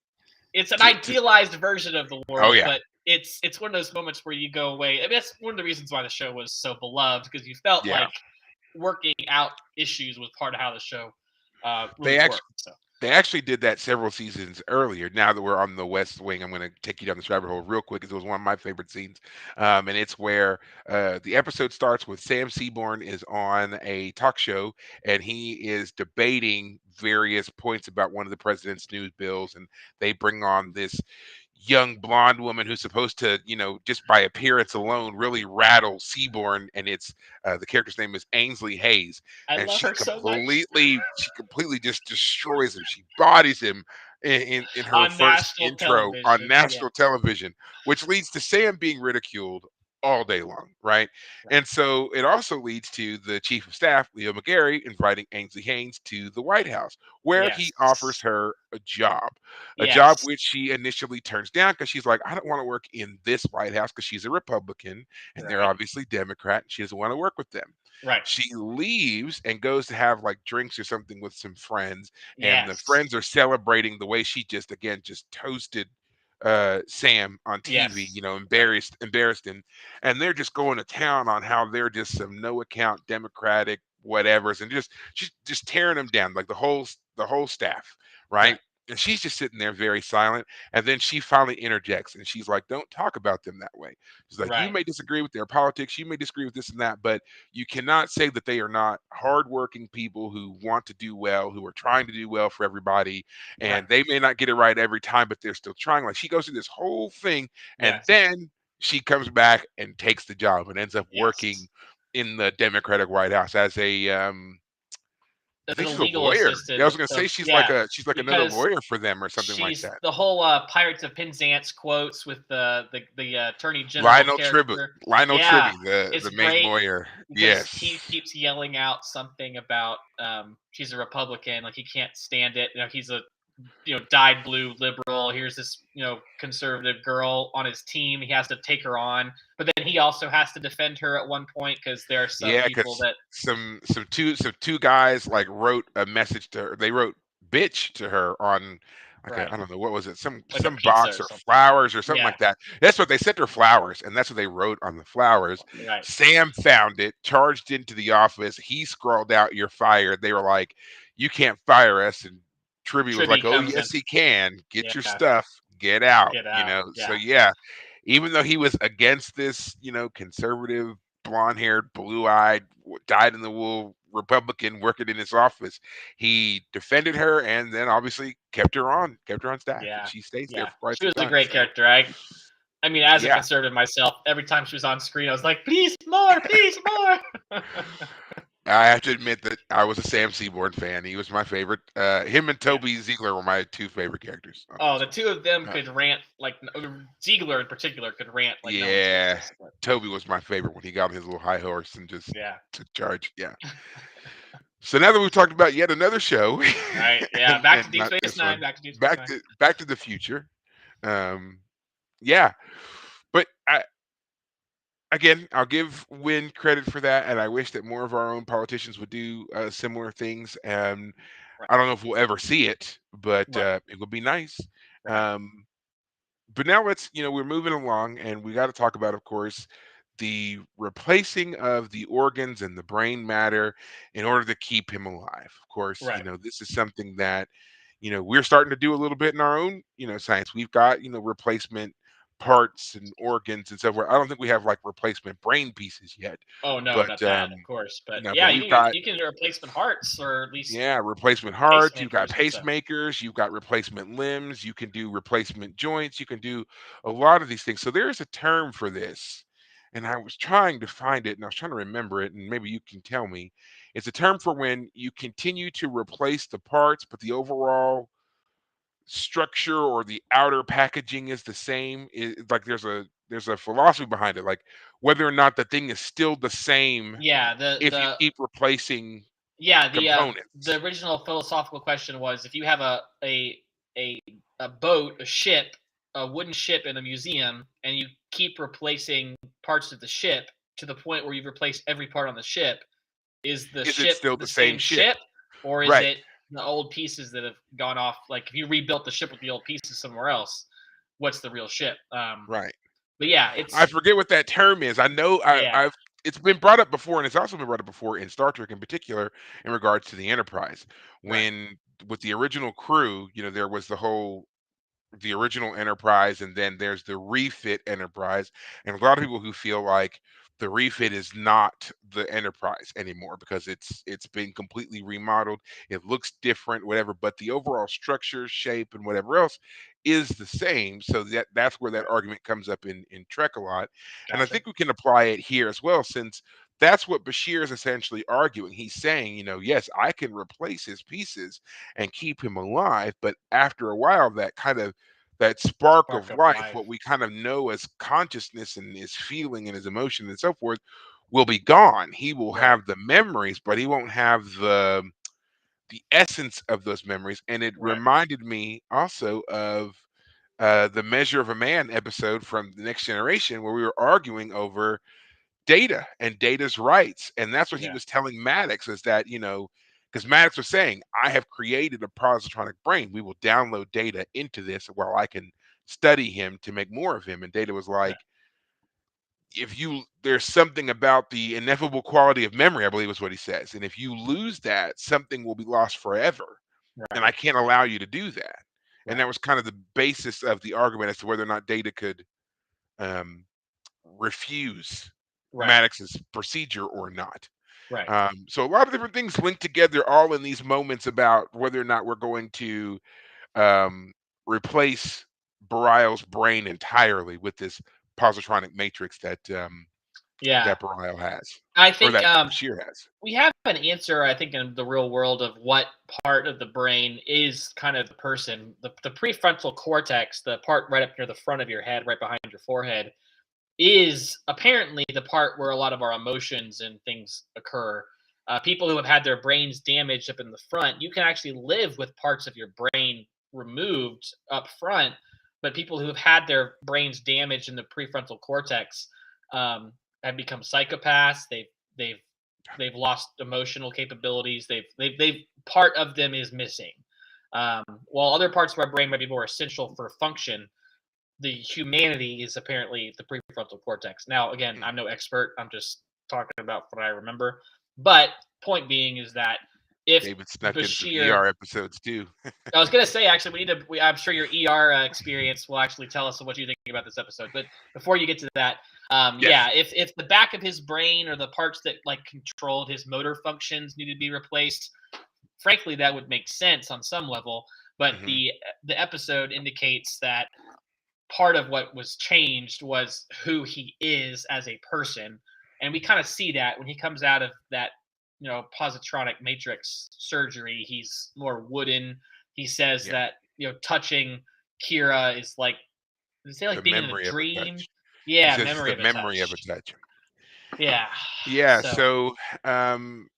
it's an to idealized version of the oh world, yeah, but it's one of those moments where you go away. I mean, that's one of the reasons why the show was so beloved because you felt yeah. like working out issues was part of how the show They really actually worked. So They actually did that several seasons earlier. Now that we're on the West Wing, I'm going to take you down this rabbit hole real quick because it was one of my favorite scenes. And it's where the episode starts with Sam Seaborn is on a talk show and he is debating various points about one of the president's news bills. And they bring on this young blonde woman who's supposed to, just by appearance alone, really rattle Seaborn. And it's the character's name is Ainsley Hayes, I and love her so much she completely just destroys him. She bodies him in her on first national intro on television. Yeah, national television, which leads to Sam being ridiculed all day long, right? right. And so it also leads to the chief of staff, Leo McGarry, inviting Ainsley Haynes to the White House, where he offers Yes, her a job yes, which she initially turns down because she's like, I don't want to work in this White House because she's a Republican and they're right, obviously Democrat and she doesn't want to work with them. right. She leaves and goes to have like drinks or something with some friends, and the Yes. friends are celebrating the way she just again just toasted Sam on TV, Yes. Right. embarrassed him, and they're just going to town on how they're just some no account Democratic whatevers, and she's just tearing them down like the whole staff, right? Right. And she's just sitting there very silent. And then she finally interjects and she's like, don't talk about them that way. She's like, you Right. may disagree with their politics, you may disagree with this and that, but you cannot say that they are not hardworking people who want to do well, who are trying to do well for everybody. Right. And they may not get it right every time, but they're still trying. Like she goes through this whole thing and Yes. then she comes back and takes the job and ends up working Yes. in the Democratic White House as a I As think a she's a legal lawyer. Yeah, I was assistant. gonna say So yeah, she's like another because lawyer for them or something like she's that. the whole Pirates of Penzance quotes with the Attorney General Lionel Tribby, character. Lionel Yeah, Tribby, the it's the main great lawyer. because he Yes. keeps yelling out something about she's a Republican, like he can't stand it. He's a dyed blue liberal. Here's this conservative girl on his team. He has to take her on, but then he also has to defend her at one point because there are some Yeah, people because that some two guys like wrote a message to her. They wrote "bitch" to her on like right I don't know what was it, some like a some pizza box or or something. flowers or something Yeah, like that. That's what they sent her flowers, and that's what they wrote on the flowers. right. Sam found it, charged into the office. He scrawled out, "You're fired." They were like, "You can't fire us," and Tribby was like, Tribby "Oh comes in. yes, he can. Get your Yeah, stuff, get out." get out. So Yeah, yeah, even though he was against this, conservative blonde-haired, blue-eyed, dyed-in-the-wool Republican working in his office. He defended her and then obviously kept her on staff, and yeah, she stays there yeah. for quite She some was a time. great So character. I mean, as a yeah, conservative myself, every time she was on screen, I was like, please more, please more. I have to admit that I was a Sam Seaborn fan. He was my favorite. Him and Yeah. Toby Ziegler were my two favorite characters on that Oh, the show. two of them Uh, could rant like Ziegler in particular could rant like no one's yeah, business. But Toby was my favorite when he got on his little high horse and just yeah. took charge. Yeah. So now that we've talked about yet another show, All right. Yeah. and, Back to and Deep not Space this Nine. one, Back to Deep Space back Nine. to Back to the Future. Um, yeah, but again, I'll give Win credit for that, and I wish that more of our own politicians would do similar things. I don't know if we'll ever see it, but right, it would be nice. right. Um, but now we're moving along, and we got to talk about, of course, the replacing of the organs and the brain matter in order to keep him alive. Of course, Right. this is something that we're starting to do a little bit in our own science. We've got replacement parts and organs and stuff. Where I don't think we have like replacement brain pieces yet, Oh no, but not that, of course. But but yeah, we've got you can do replacement hearts or at least yeah, replacement hearts, you've got pacemakers and stuff. pacemakers, you've got replacement limbs, you can do replacement joints, you can do a lot of these things. So there is a term for this. And I was trying to find it and I was trying to remember it, and maybe you can tell me. It's a term for when you continue to replace the parts, but the overall structure or the outer packaging is the same. Like there's a philosophy behind it, like whether or not the thing is still the same Yeah, if you keep replacing the components. original philosophical question was if you have a a boat, a ship, a wooden ship in a museum, and you keep replacing parts of the ship to the point where you've replaced every part on the ship, is the Is it ship still the the same same ship? ship, or is Right, it the old pieces that have gone off? Like if you rebuilt the ship with the old pieces somewhere else, what's the real ship? right. But yeah, I it's forget what that term is. I know yeah, I've it's been brought up before, and it's also been brought up before in Star Trek in particular in regards to the Enterprise. right, When with the original crew, there was the original Enterprise, and then there's the refit Enterprise, and a lot of people who feel like the refit is not the Enterprise anymore because it's been completely remodeled. It looks different, whatever, but the overall structure, shape, and whatever else is the same. So that's where that right. argument comes up in Trek a lot, and I Gotcha. think we can apply it here as well, since that's what Bashir is essentially arguing. He's saying, yes, I can replace his pieces and keep him alive, but after a while, that spark Spark of of life, what life. we kind of know as consciousness and his feeling and his emotion and so forth, will be gone. He will Right, have the memories, but he won't have the essence of those memories. And it right, reminded me also of the Measure of a Man episode from the Next Generation, where we were arguing over Data and Data's rights. And that's what he yeah, was telling Maddox, is that, because Maddox was saying, I have created a positronic brain. We will download Data into this while I can study him to make more of him. And Data was yeah, like, there's something about the ineffable quality of memory, I believe is what he says. And if you lose that, something will be lost forever. And right, I can't allow you to do that. And right, that was kind of the basis of the argument as to whether or not Data could um, refuse right, Maddox's procedure or not. right. So a lot of different things linked together, all in these moments about whether or not we're going to um, replace Bareil's brain entirely with this positronic matrix Yeah, that Bareil has, I or think that Bashir has. we have an answer. I think in the real world of what part of the brain is kind of the person. The prefrontal cortex, the part right up near the front of your head, right behind your forehead, is apparently the part where a lot of our emotions and things occur. People who have had their brains damaged up in the front, you can actually live with parts of your brain removed up front, but people who have had their brains damaged in the prefrontal cortex um, have become psychopaths. They've they've lost emotional capabilities. They've part of them is missing. While other parts of our brain might be more essential for function, the humanity is apparently the prefrontal cortex. Now, again, Hmm. I'm no expert. I'm just talking about what I remember. But point being is that if David snuck in some Bashir, ER episodes too. I was gonna say actually, we need to. I'm sure your ER experience will actually tell us what you think about this episode. But before you get to that, Yes. yeah, if the back of his brain or the parts that like controlled his motor functions need to be replaced, frankly, that would make sense on some level. But Hmm. the episode indicates that part of what was changed was who he is as a person, and we kind of see that when he comes out of that positronic matrix surgery. He's more wooden. He says Yeah. that touching Kira is like, does he say The like being in a memory of a dream? touch. He Yeah, says it's memory the of a memory of touch. a touch. Yeah. Yeah. So So um,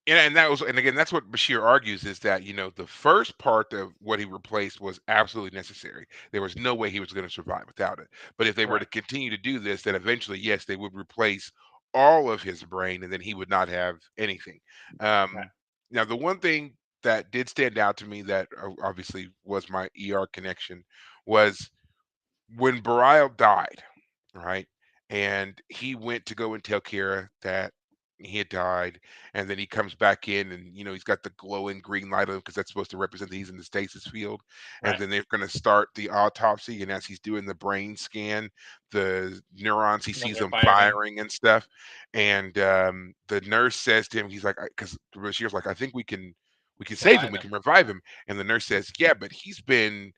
and again, that's what Bashir argues, is that the first part of what he replaced was absolutely necessary. There was no way he was going to survive without it. But if they were right, to continue to do this, then eventually, yes, they would replace all of his brain, and then he would not have anything. right, Um, Now, the one thing. that did stand out to me that obviously was my ER connection was when Bareil died, right? And he went to go and tell Kira that he had died, and then he comes back in, and he's got the glowing green light on him because that's supposed to represent that he's in the stasis field. And Right. then they're going to start the autopsy, and as he's doing the brain scan, the neurons he When sees they're them firing. firing and stuff. And the nurse says to him, he's like, because Bashir's like, I think we can save him, Revive we him. can revive him. And the nurse says, yeah, but he's been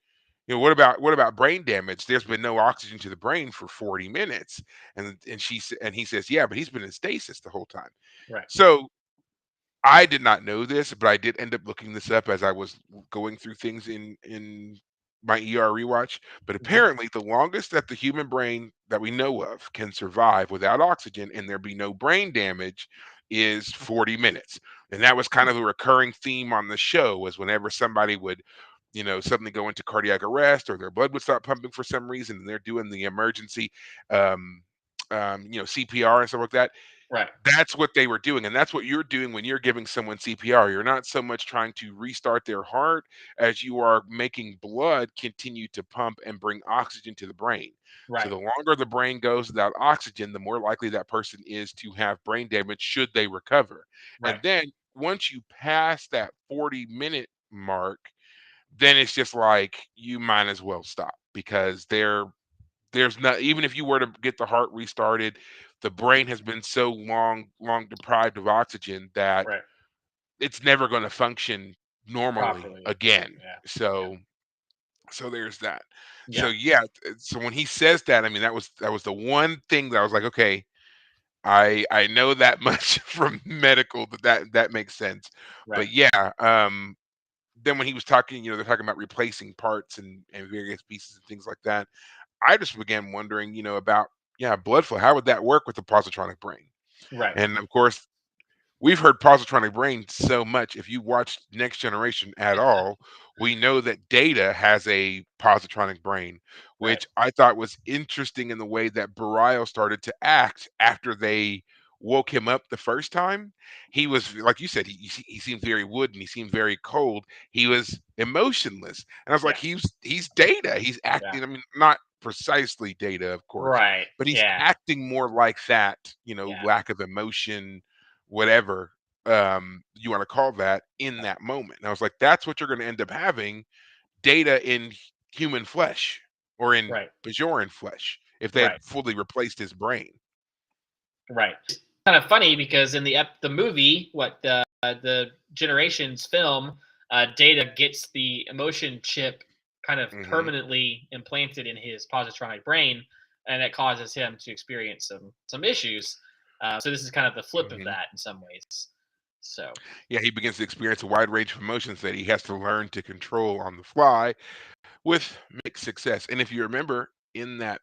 what about brain damage? There's been no oxygen to the brain for 40 minutes. And he says, yeah, but he's been in stasis the whole time. Right. So I did not know this, but I did end up looking this up as I was going through things in my ER rewatch. But Hmm. apparently, the longest that the human brain that we know of can survive without oxygen and there be no brain damage is 40 minutes. And that was kind of a recurring theme on the show was whenever somebody would suddenly go into cardiac arrest or their blood would stop pumping for some reason and they're doing the emergency um, CPR and stuff like that. Right. That's what they were doing, and that's what you're doing when you're giving someone CPR. You're not so much trying to restart their heart as you are making blood continue to pump and bring oxygen to the brain. So Right. the longer the brain goes without oxygen, the more likely that person is to have brain damage should they recover. Right. And then once you pass that 40-minute mark, then it's just like you might as well stop because there's not, even if you were to get the heart restarted, the brain has been so long deprived of oxygen that Right. it's never going to function normally Properly. again. Yeah. Yeah. So there's that. So Yeah. yeah, so when he says that, I mean that was the one thing that I was like, okay, I know that much from medical that makes sense. Right. But yeah, then when he was talking, they're talking about replacing parts and various pieces and things like that. I just began wondering, about yeah, blood flow. How would that work with the positronic brain? Right. And of course, we've heard positronic brain so much. If you watch Next Generation at all, we know that Data has a positronic brain, Right. which I thought was interesting in the way that Bareil started to act after they woke him up the first time. He was like you said, he seemed very wooden, he seemed very cold, he was emotionless. And I was like, Yeah. he's Data. He's Yeah. acting, I mean, not precisely Data, of course, Right. but he's Yeah. acting more like that, Yeah. lack of emotion, whatever you want to call that, in that moment. And I was like, that's what you're going to end up having Data in human flesh or in Right. Bajoran flesh if they had Right. fully replaced his brain. Right. It's kind of funny because in the movie, what the Generations film, Data gets the emotion chip kind of Hmm. permanently implanted in his positronic brain, and it causes him to experience some issues. So this is kind of the flip of Hmm. that in some ways. So Yeah, he begins to experience a wide range of emotions that he has to learn to control on the fly with mixed success. And if you remember in that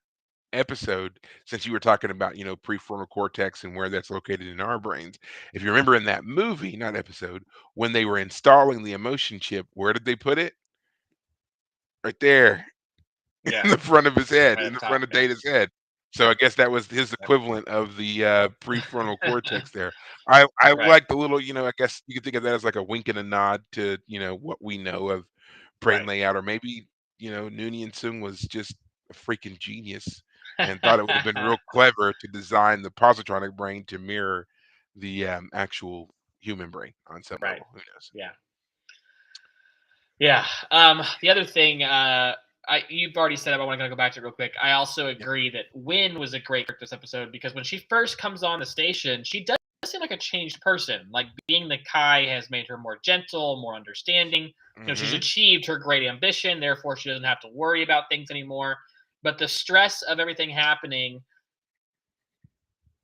episode, since you were talking about prefrontal cortex and where that's located in our brains, if you remember in that movie, not episode, when they were installing the emotion chip, where did they put it? Right there yeah, in the front of his head, right in at the the front top. of Yeah. Data's head. So Yep. I guess that was his Yep. equivalent of the prefrontal cortex there. I Right. like the little, I guess you could think of that as like a wink and a nod to, what we know of brain Right. layout, or maybe, Noonien Sung was just a freaking genius and thought it would have been real clever to design the positronic brain to mirror the actual human brain on some right. level. Who knows? Yeah. Yeah. The other thing, you've already said it, but I want to go back to it real quick. I also Yeah. agree that Win was a great character this episode because when she first comes on the station, she does seem like a changed person. Like being the Kai has made her more gentle, more understanding. She's Hmm. achieved her great ambition, therefore she doesn't have to worry about things anymore. But the stress of everything happening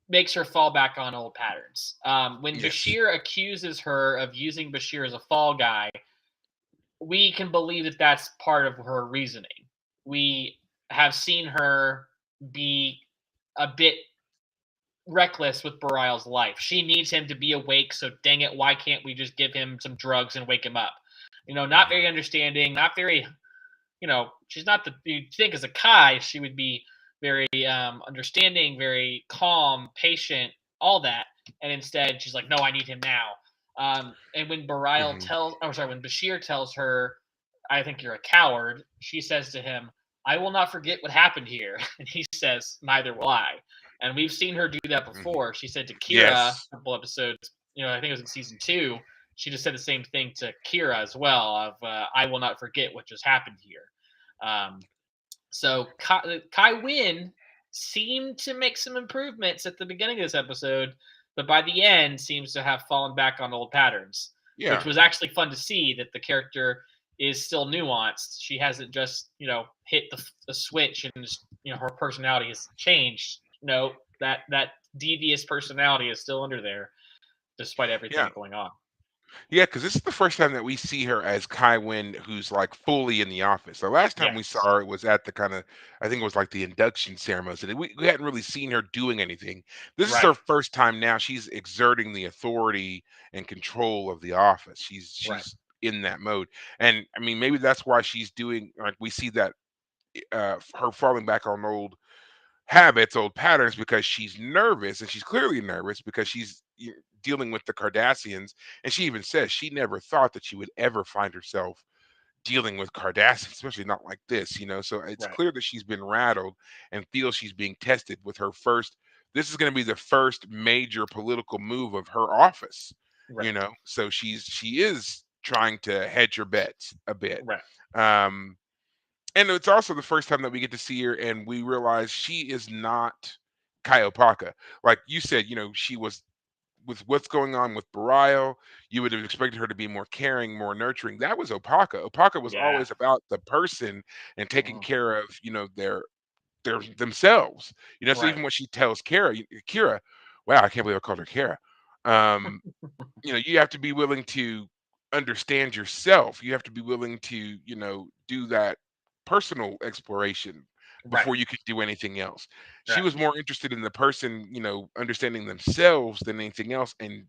makes her fall back on old patterns. When Yes. Bashir accuses her of using Bashir as a fall guy, we can believe that that's part of her reasoning. We have seen her be a bit reckless with Bareil's life. She needs him to be awake, so dang it, why can't we just give him some drugs and wake him up? Not Hmm. very understanding, not very, she's not the, you'd think as a Kai, she would be very understanding, very calm, patient, all that. And instead, she's like, no, I need him now. And when Bareil Hmm. tells, oh sorry, when Bashir tells her, "I think you're a coward," she says to him, "I will not forget what happened here," and he says, "Neither will I." And we've seen her do that Hmm. before. She said to Kira Yes. a couple episodes, I think it was in season two. She just said the same thing to Kira as well. Of I will not forget what just happened here. Um, so Kai Wynn seemed to make some improvements at the beginning of this episode, but by the end seems to have fallen back on old patterns, which Yeah. was actually fun to see that the character is still nuanced. She hasn't just hit the switch and just, her personality has changed. No, that devious personality is still under there despite Yeah. everything going on. Yeah, because this is the first time that we see her as Kai Wynn, who's like fully in the office. The last time we Yes. saw her was at the kind of, I think it was like the induction ceremony. So we hadn't really seen her doing anything. This is Right. her first time now. She's exerting the authority and control of the office. Right. She's in that mode, and I mean maybe that's why she's doing like we see that her falling back on old habits, old patterns because she's nervous and she's clearly nervous because dealing with the Cardassians. And she even says she never thought that she would ever find herself dealing with Cardassians, especially not like this, you know. So it's Right. clear that she's been rattled and feels she's being tested with her first. This is going to be the first major political move of her office, you Right. know. So she is trying to hedge her bets a bit. Right. Um, and it's also the first time that we get to see her and we realize she is not Kaiopaka. Like you said, you know, she was with what's going on with Bareil, you would have expected her to be more caring, more nurturing. That was Opaka. Opaka was Yeah. always about the person and taking Mhm. care of, you know, their themselves. You know, so Right. even what she tells Kira, wow, I can't believe I called her Kara. Um, you know, you have to be willing to understand yourself. You have to be willing to, you know, do that personal exploration Right. before you could do anything else. She Right. was more interested in the person, you know, understanding themselves than anything else. And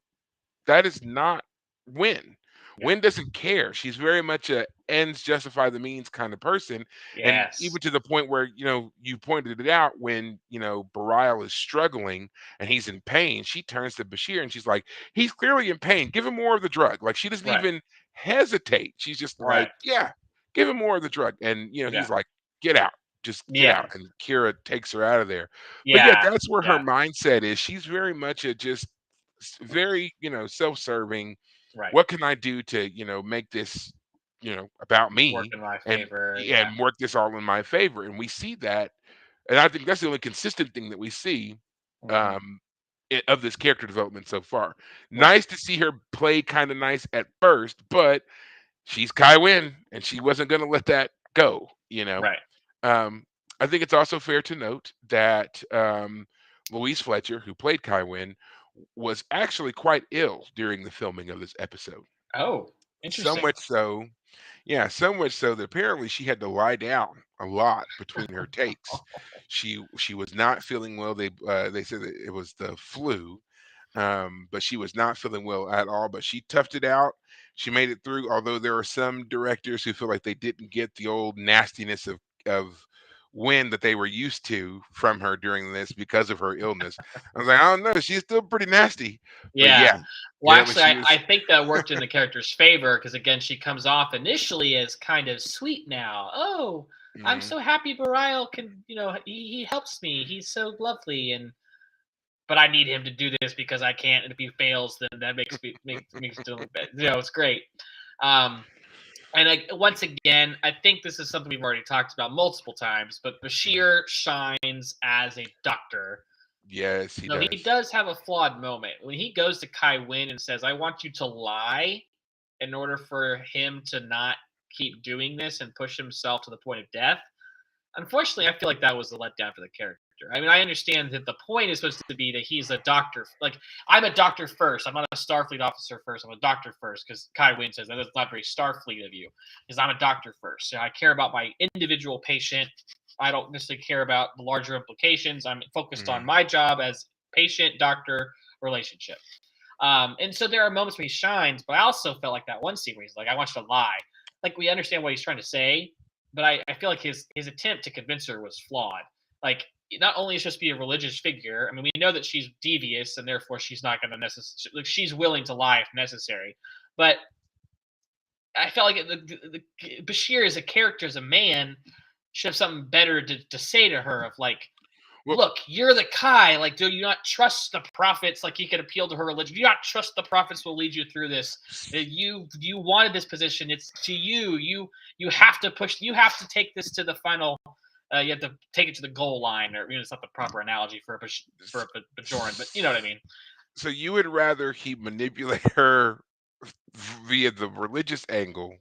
that is not Win. Yeah. Win doesn't care. She's very much a ends justify the means kind of person. And Yes. even to the point where, you know, you pointed it out when, you know, Bareil is struggling and he's in pain, she turns to Bashir and she's like, he's clearly in pain. Give him more of the drug. Like she doesn't Right. even hesitate. She's just Right. like, yeah, give him more of the drug. And, you know, Yeah. he's like, get out. Just get Yeah. out. And Kira takes her out of there. But yeah, Yeah. that's where her Yeah. mindset is. She's very much a just very, you know, self-serving. Right. What can I do to, you know, make this, you know, about Work me in my and favor. yeah, Yeah. and work this all in my favor. And we see that, and I think that's the only consistent thing that we see Hmm. um of this character development so far. Right. Nice to see her play kind of nice at first, but she's Kai Wynn and she wasn't going to let that go, you know. Right. Um, I think it's also fair to note that Louise Fletcher, who played Kai Wynn, was actually quite ill during the filming of this episode. Oh, So interesting. much so, yeah, so much so that apparently she had to lie down a lot between her takes. She was not feeling well. They said that it was the flu, but she was not feeling well at all. But she toughed it out. She made it through. Although there are some directors who feel like they didn't get the old nastiness of wind that they were used to from her during this because of her illness. I was like, I don't know. She's still pretty nasty, but Yeah. yeah, Well, yeah. But actually, she I was. think that worked in the character's favor because, again, she comes off initially as kind of sweet now. Oh, I'm Mhm. so happy Bareil can, he helps me. He's so lovely. But I need him to do this because I can't. And if he fails, then that makes it look bad. It's great. Um, and once again, I think this is something we've already talked about multiple times, but Mhm. Bashir shines as a doctor. Yes, he No, he does. does have a flawed moment when he goes to Kai Wynn and says, "I want you to lie in order for him to not keep doing this and push himself to the point of death." Unfortunately, I feel like that was a letdown for the character. I mean, I understand that the point is supposed to be that he's a doctor. Like, I'm a doctor first. I'm not a Starfleet officer first. I'm a doctor first because Kai Wynn says that's not very Starfleet of you. Because I'm a doctor first. So I care about my individual patient. I don't necessarily care about the larger implications. I'm focused on Mhm. my job as patient doctor relationship. And so there are moments where he shines, but I also felt like that one scene where he's like, "I want you to lie." Like we understand what he's trying to say, but I feel like his attempt to convince her was flawed. Like not only is she supposed to be a religious figure. I mean, we know that she's devious, and therefore she's not going to necessarily, like, she's willing to lie if necessary. But I felt like Bashir as a character, as a man, should have something better to say to her of like, Well, look, you're the Kai. Like, do you not trust the prophets? Like, he could appeal to her religion. Do you not trust the prophets will lead you through this? You wanted this position. It's to you. You have to push. You have to take this to the final. You have to take it to the goal line, or it's not the proper analogy for a Bajoran, but you know what I mean. so you would rather he manipulate her via the religious angle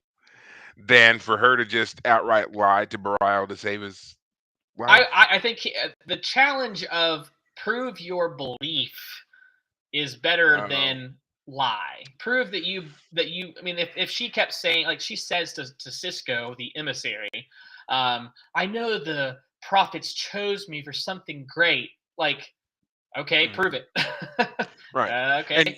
than for her to just outright lie to Bareil to save his life? I think the challenge of prove your belief is better Oh. than lie. Prove that you. I mean, if she kept saying, like she says to Cisco, the emissary, I know the prophets chose me for something great. Like, okay, prove Mhm. it. Right. Okay, And yeah,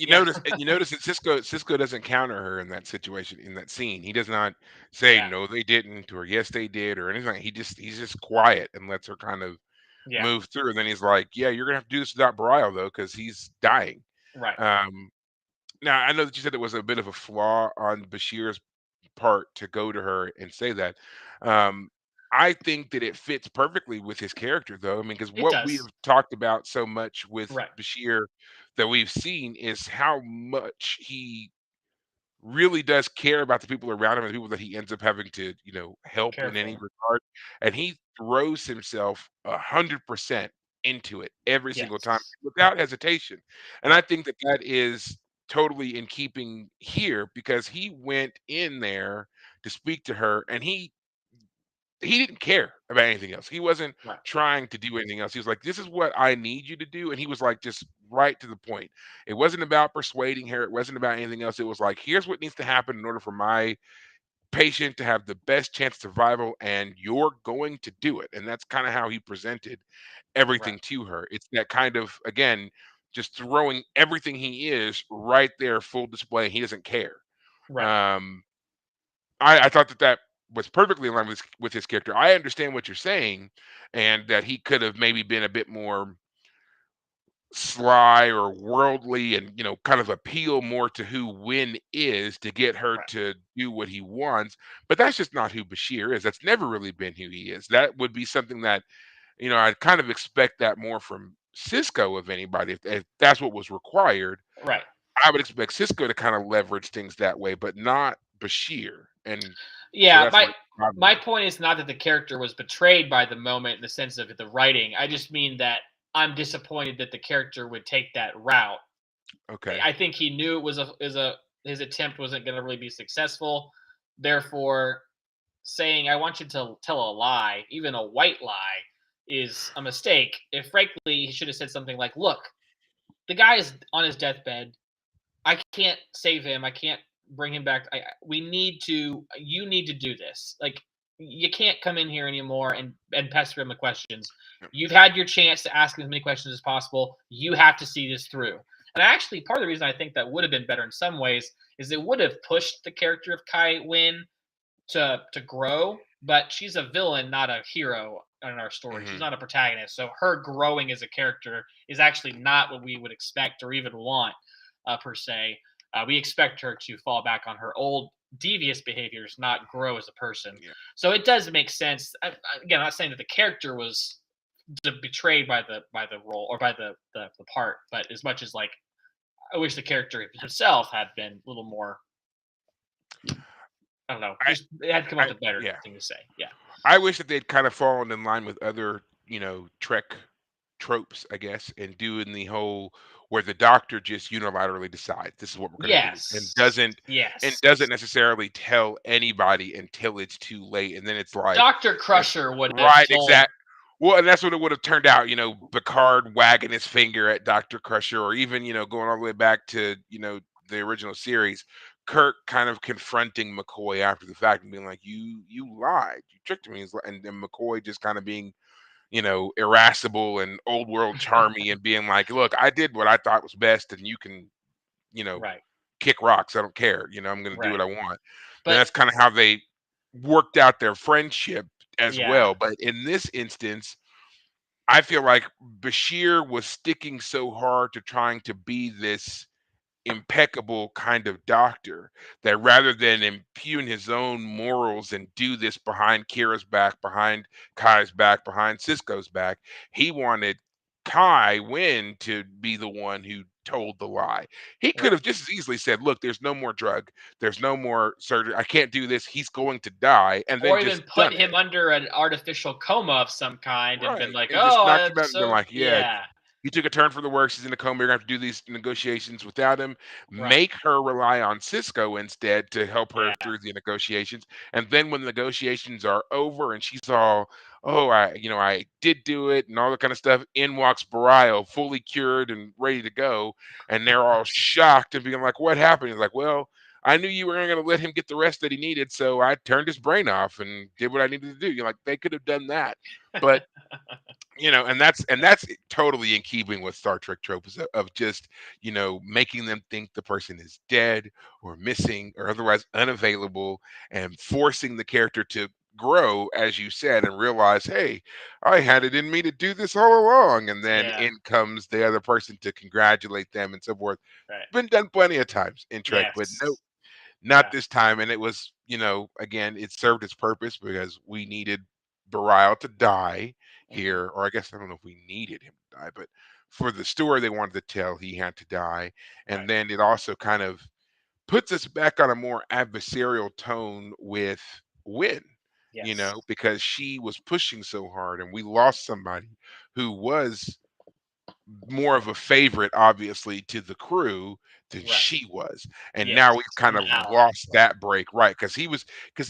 you notice that Cisco doesn't counter her in that situation, in that scene. He does not say yeah, no they didn't or yes they did or anything. He's just quiet and lets her kind of yeah, move through. And then he's like, "Yeah, you're gonna have to do this without Bareil though, because he's dying." right, Um, Now I know that you said it was a bit of a flaw on Bashir's part to go to her and say that. Um, I think that it fits perfectly with his character, though. I mean, because it what we does. have talked about so much with Right, Bashir that we've seen is how much he really does care about the people around him and the people that he ends up having to, help in any careful. regard. And he throws himself 100% into it every single time Yes, without hesitation. And I right, think that that is totally in keeping here because he went in there to speak to her and he didn't care about anything else. He wasn't right, trying to do anything else. He was like, "This is what I need you to do," and he was like, just right to the point. It wasn't about persuading her. It wasn't about anything else. It was like, "Here's what needs to happen in order for my patient to have the best chance of survival, and you're going to do it." And that's kind of how he presented right, everything to her. It's that kind of again, just throwing everything he is right there, full display. He doesn't care. right. Um, I thought that that was perfectly in line with his character. I understand what you're saying, and that he could have maybe been a bit more sly or worldly, and kind of appeal more to who Win is to get her Right. to do what he wants. But that's just not who Bashir is. That's never really been who he is. That would be something that I'd kind of expect that more from Cisco of anybody. If that's what was required, Right. I would expect Cisco to kind of leverage things that way, but not Bashir. And so Yeah, that's my why it bothered my me. point is not that the character was betrayed by the moment in the sense of the writing. I just mean that I'm disappointed that the character would take that route. Okay. I think he knew it was a his attempt wasn't going to really be successful. Therefore, saying I want you to tell a lie, even a white lie, is a mistake. If frankly he should have said something like, "Look, the guy is on his deathbed. I can't save him. I can't bring him back. We need to. You need to do this. Like you can't come in here anymore and pester him with questions. Yep. You've had your chance to ask him as many questions as possible. You have to see this through." And actually, part of the reason I think that would have been better in some ways is it would have pushed the character of Kai Wynn to grow. But she's a villain, not a hero in our story. She's Mhm. not a protagonist. So her growing as a character is actually not what we would expect or even want per se. We expect her to fall back on her old devious behaviors, not grow as a person. Yeah. So it does make sense. Again, I'm not saying that the character was betrayed by the role or by the part, but as much as like I wish the character himself had been a little more. I don't know. I Just it had to come up with a better yeah. thing to say. Yeah. I wish that they'd kind of fallen in line with other, Trek tropes, I guess, and doing the whole where the doctor just unilaterally decides this is what we're going to do Yes. and Yes. doesn't necessarily tell anybody until it's too late, and then it's like, Dr. uh, Crusher would have right, told. well, and that's what it would have turned out, Picard wagging his finger at Dr. Crusher, or even, going all the way back to, the original series, Kirk kind of confronting McCoy after the fact and being like, you lied, you tricked me. And then McCoy just kind of being, irascible and old world charmy and being like, look, I did what I thought was best and you can, you know, Right. kick rocks. I don't care. I'm going to do what Right. I want. And But that's kind of how they worked out their friendship as yeah. well. But in this instance, I feel like Bashir was sticking so hard to trying to be this impeccable kind of doctor that rather than impugn his own morals and do this behind Kira's back, behind Kai's back, behind Cisco's back, he wanted Kai Wynn to be the one who told the lie. He could Right. have just as easily said, "Look, there's no more drug, there's no more surgery. I can't do this. He's going to die," and then Or even just put done it. him under an artificial coma of some kind and been Right, like, and just "Oh, knocked him I'm out and been so like, "Yeah, yeah, he took a turn for the worse. He's in a coma. You're gonna have to do these negotiations without him." right, Make her rely on Cisco instead to help her yeah, through the negotiations. And then when the negotiations are over and she's all, "Oh, I did do it," and all that kind of stuff, in walks Bareil, fully cured and ready to go, and they're all shocked and being like, "What happened?" He's like, "Well, I knew you weren't going to let him get the rest that he needed, so I turned his brain off and did what I needed to do." You're like, they could have done that, but and that's totally in keeping with Star Trek tropes of just making them think the person is dead or missing or otherwise unavailable, and forcing the character to grow, as you said, and realize, hey, I had it in me to do this all along, and then yeah, in comes the other person to congratulate them and so forth. right, Been done plenty of times in Trek, but no, yes, not yeah, this time. And it was, again, it served its purpose because we needed Bareil to die hmm here, or I guess I don't know if we needed him to die, but for the story they wanted to tell, he had to die. right, And then it also kind of puts us back on a more adversarial tone with Win, yes, because she was pushing so hard and we lost somebody who was more of a hmm favorite, obviously, to the crew than right, she was. And yes, now we've kind an of ally, lost that break, right? Because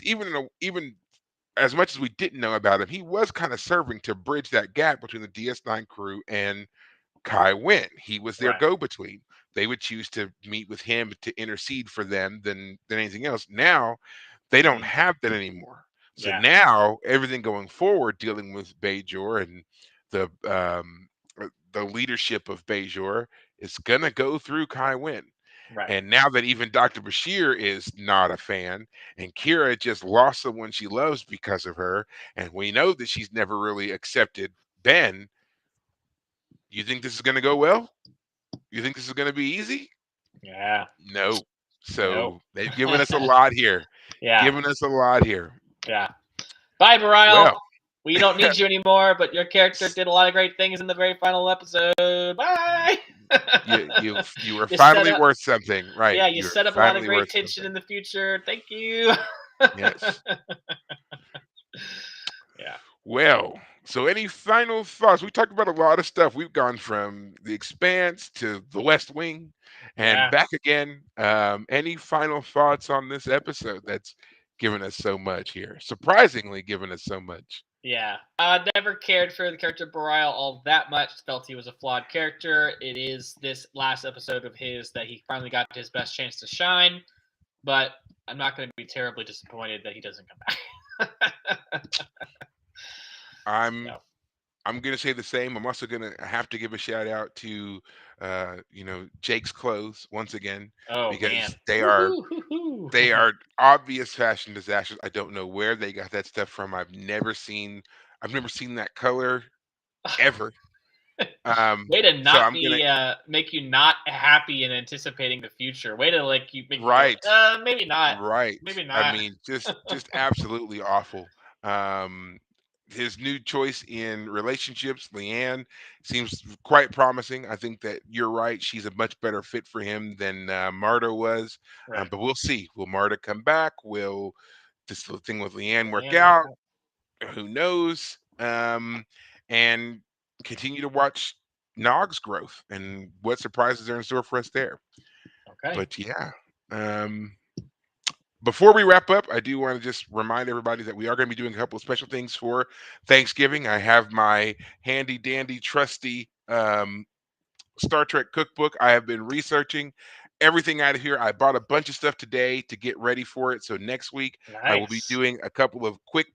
even as much as we didn't know about him, he was kind of serving to bridge that gap between the DS9 crew and Kai Wynn. He was their right, go-between. They would choose to meet with him to intercede for them than anything else. Now they don't hmm have that anymore. So yeah, now everything going forward, dealing with Bajor and the the leadership of Bajor, is gonna go through Kai Wynn. right, And now that even Dr. Bashir is not a fan, and Kira just lost someone she loves because of her, and we know that she's never really accepted Ben, you think this is gonna go well? You think this is gonna be easy? yeah, No. nope, So they've given us a lot here. yeah, Given us a lot here. yeah. Bye, Bareil. Well, We don't need you anymore, but your character did a lot of great things in the very final episode. Bye. you were You set finally up, worth something, right? yeah, you You're set up a lot of finally great worth tension something. in the future. Thank you. Yes. Yeah, Well, so any final thoughts? We talked about a lot of stuff. We've gone from The Expanse to The West Wing and yeah, back again. Any final thoughts on this episode that's given us so much here? Surprisingly, given us so much. yeah. Never cared for the character Bareil all that much. Felt he was a flawed character. It is this last episode of his that he finally got his best chance to shine. But I'm not going to be terribly disappointed that he doesn't come back. I'm So, I'm gonna say the same. I'm also gonna have to give a shout out to Jake's clothes once again, oh man, because they are woohoo, hoo they are obvious fashion disasters. I don't know where they got that stuff from. I've never seen that color ever. Way to So not I'm gonna be make you not happy and anticipating the future. Way to like you make you go, right. maybe not, Right. maybe I not. mean, just absolutely awful. Um, his new choice in relationships, Leanne, seems quite promising. I think that you're right. She's a much better fit for him than Marta was. Right. But we'll see. Will Marta come back? Will this thing with Leanne work Man, work out? out. Who knows? And continue to watch Nog's growth and what surprises are in store for us there. Okay. But yeah. Um, Before we wrap up, I do want to just remind everybody that we are going to be doing a couple of special things for Thanksgiving. I have my handy dandy trusty Star Trek cookbook. I have been researching everything out of here. I bought a bunch of stuff today to get ready for it. So next week I will be Nice. doing a couple of quick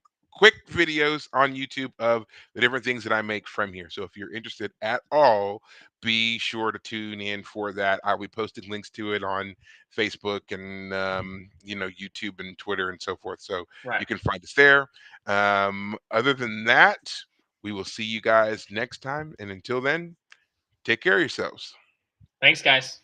videos on YouTube of the different things that I make from here. So if you're interested at all, be sure to tune in for that. I'll be posting links to it on Facebook and YouTube and Twitter and so forth. So Right. you can find us there. Other than that, We will see you guys next time. And until then, take care of yourselves. Thanks, guys.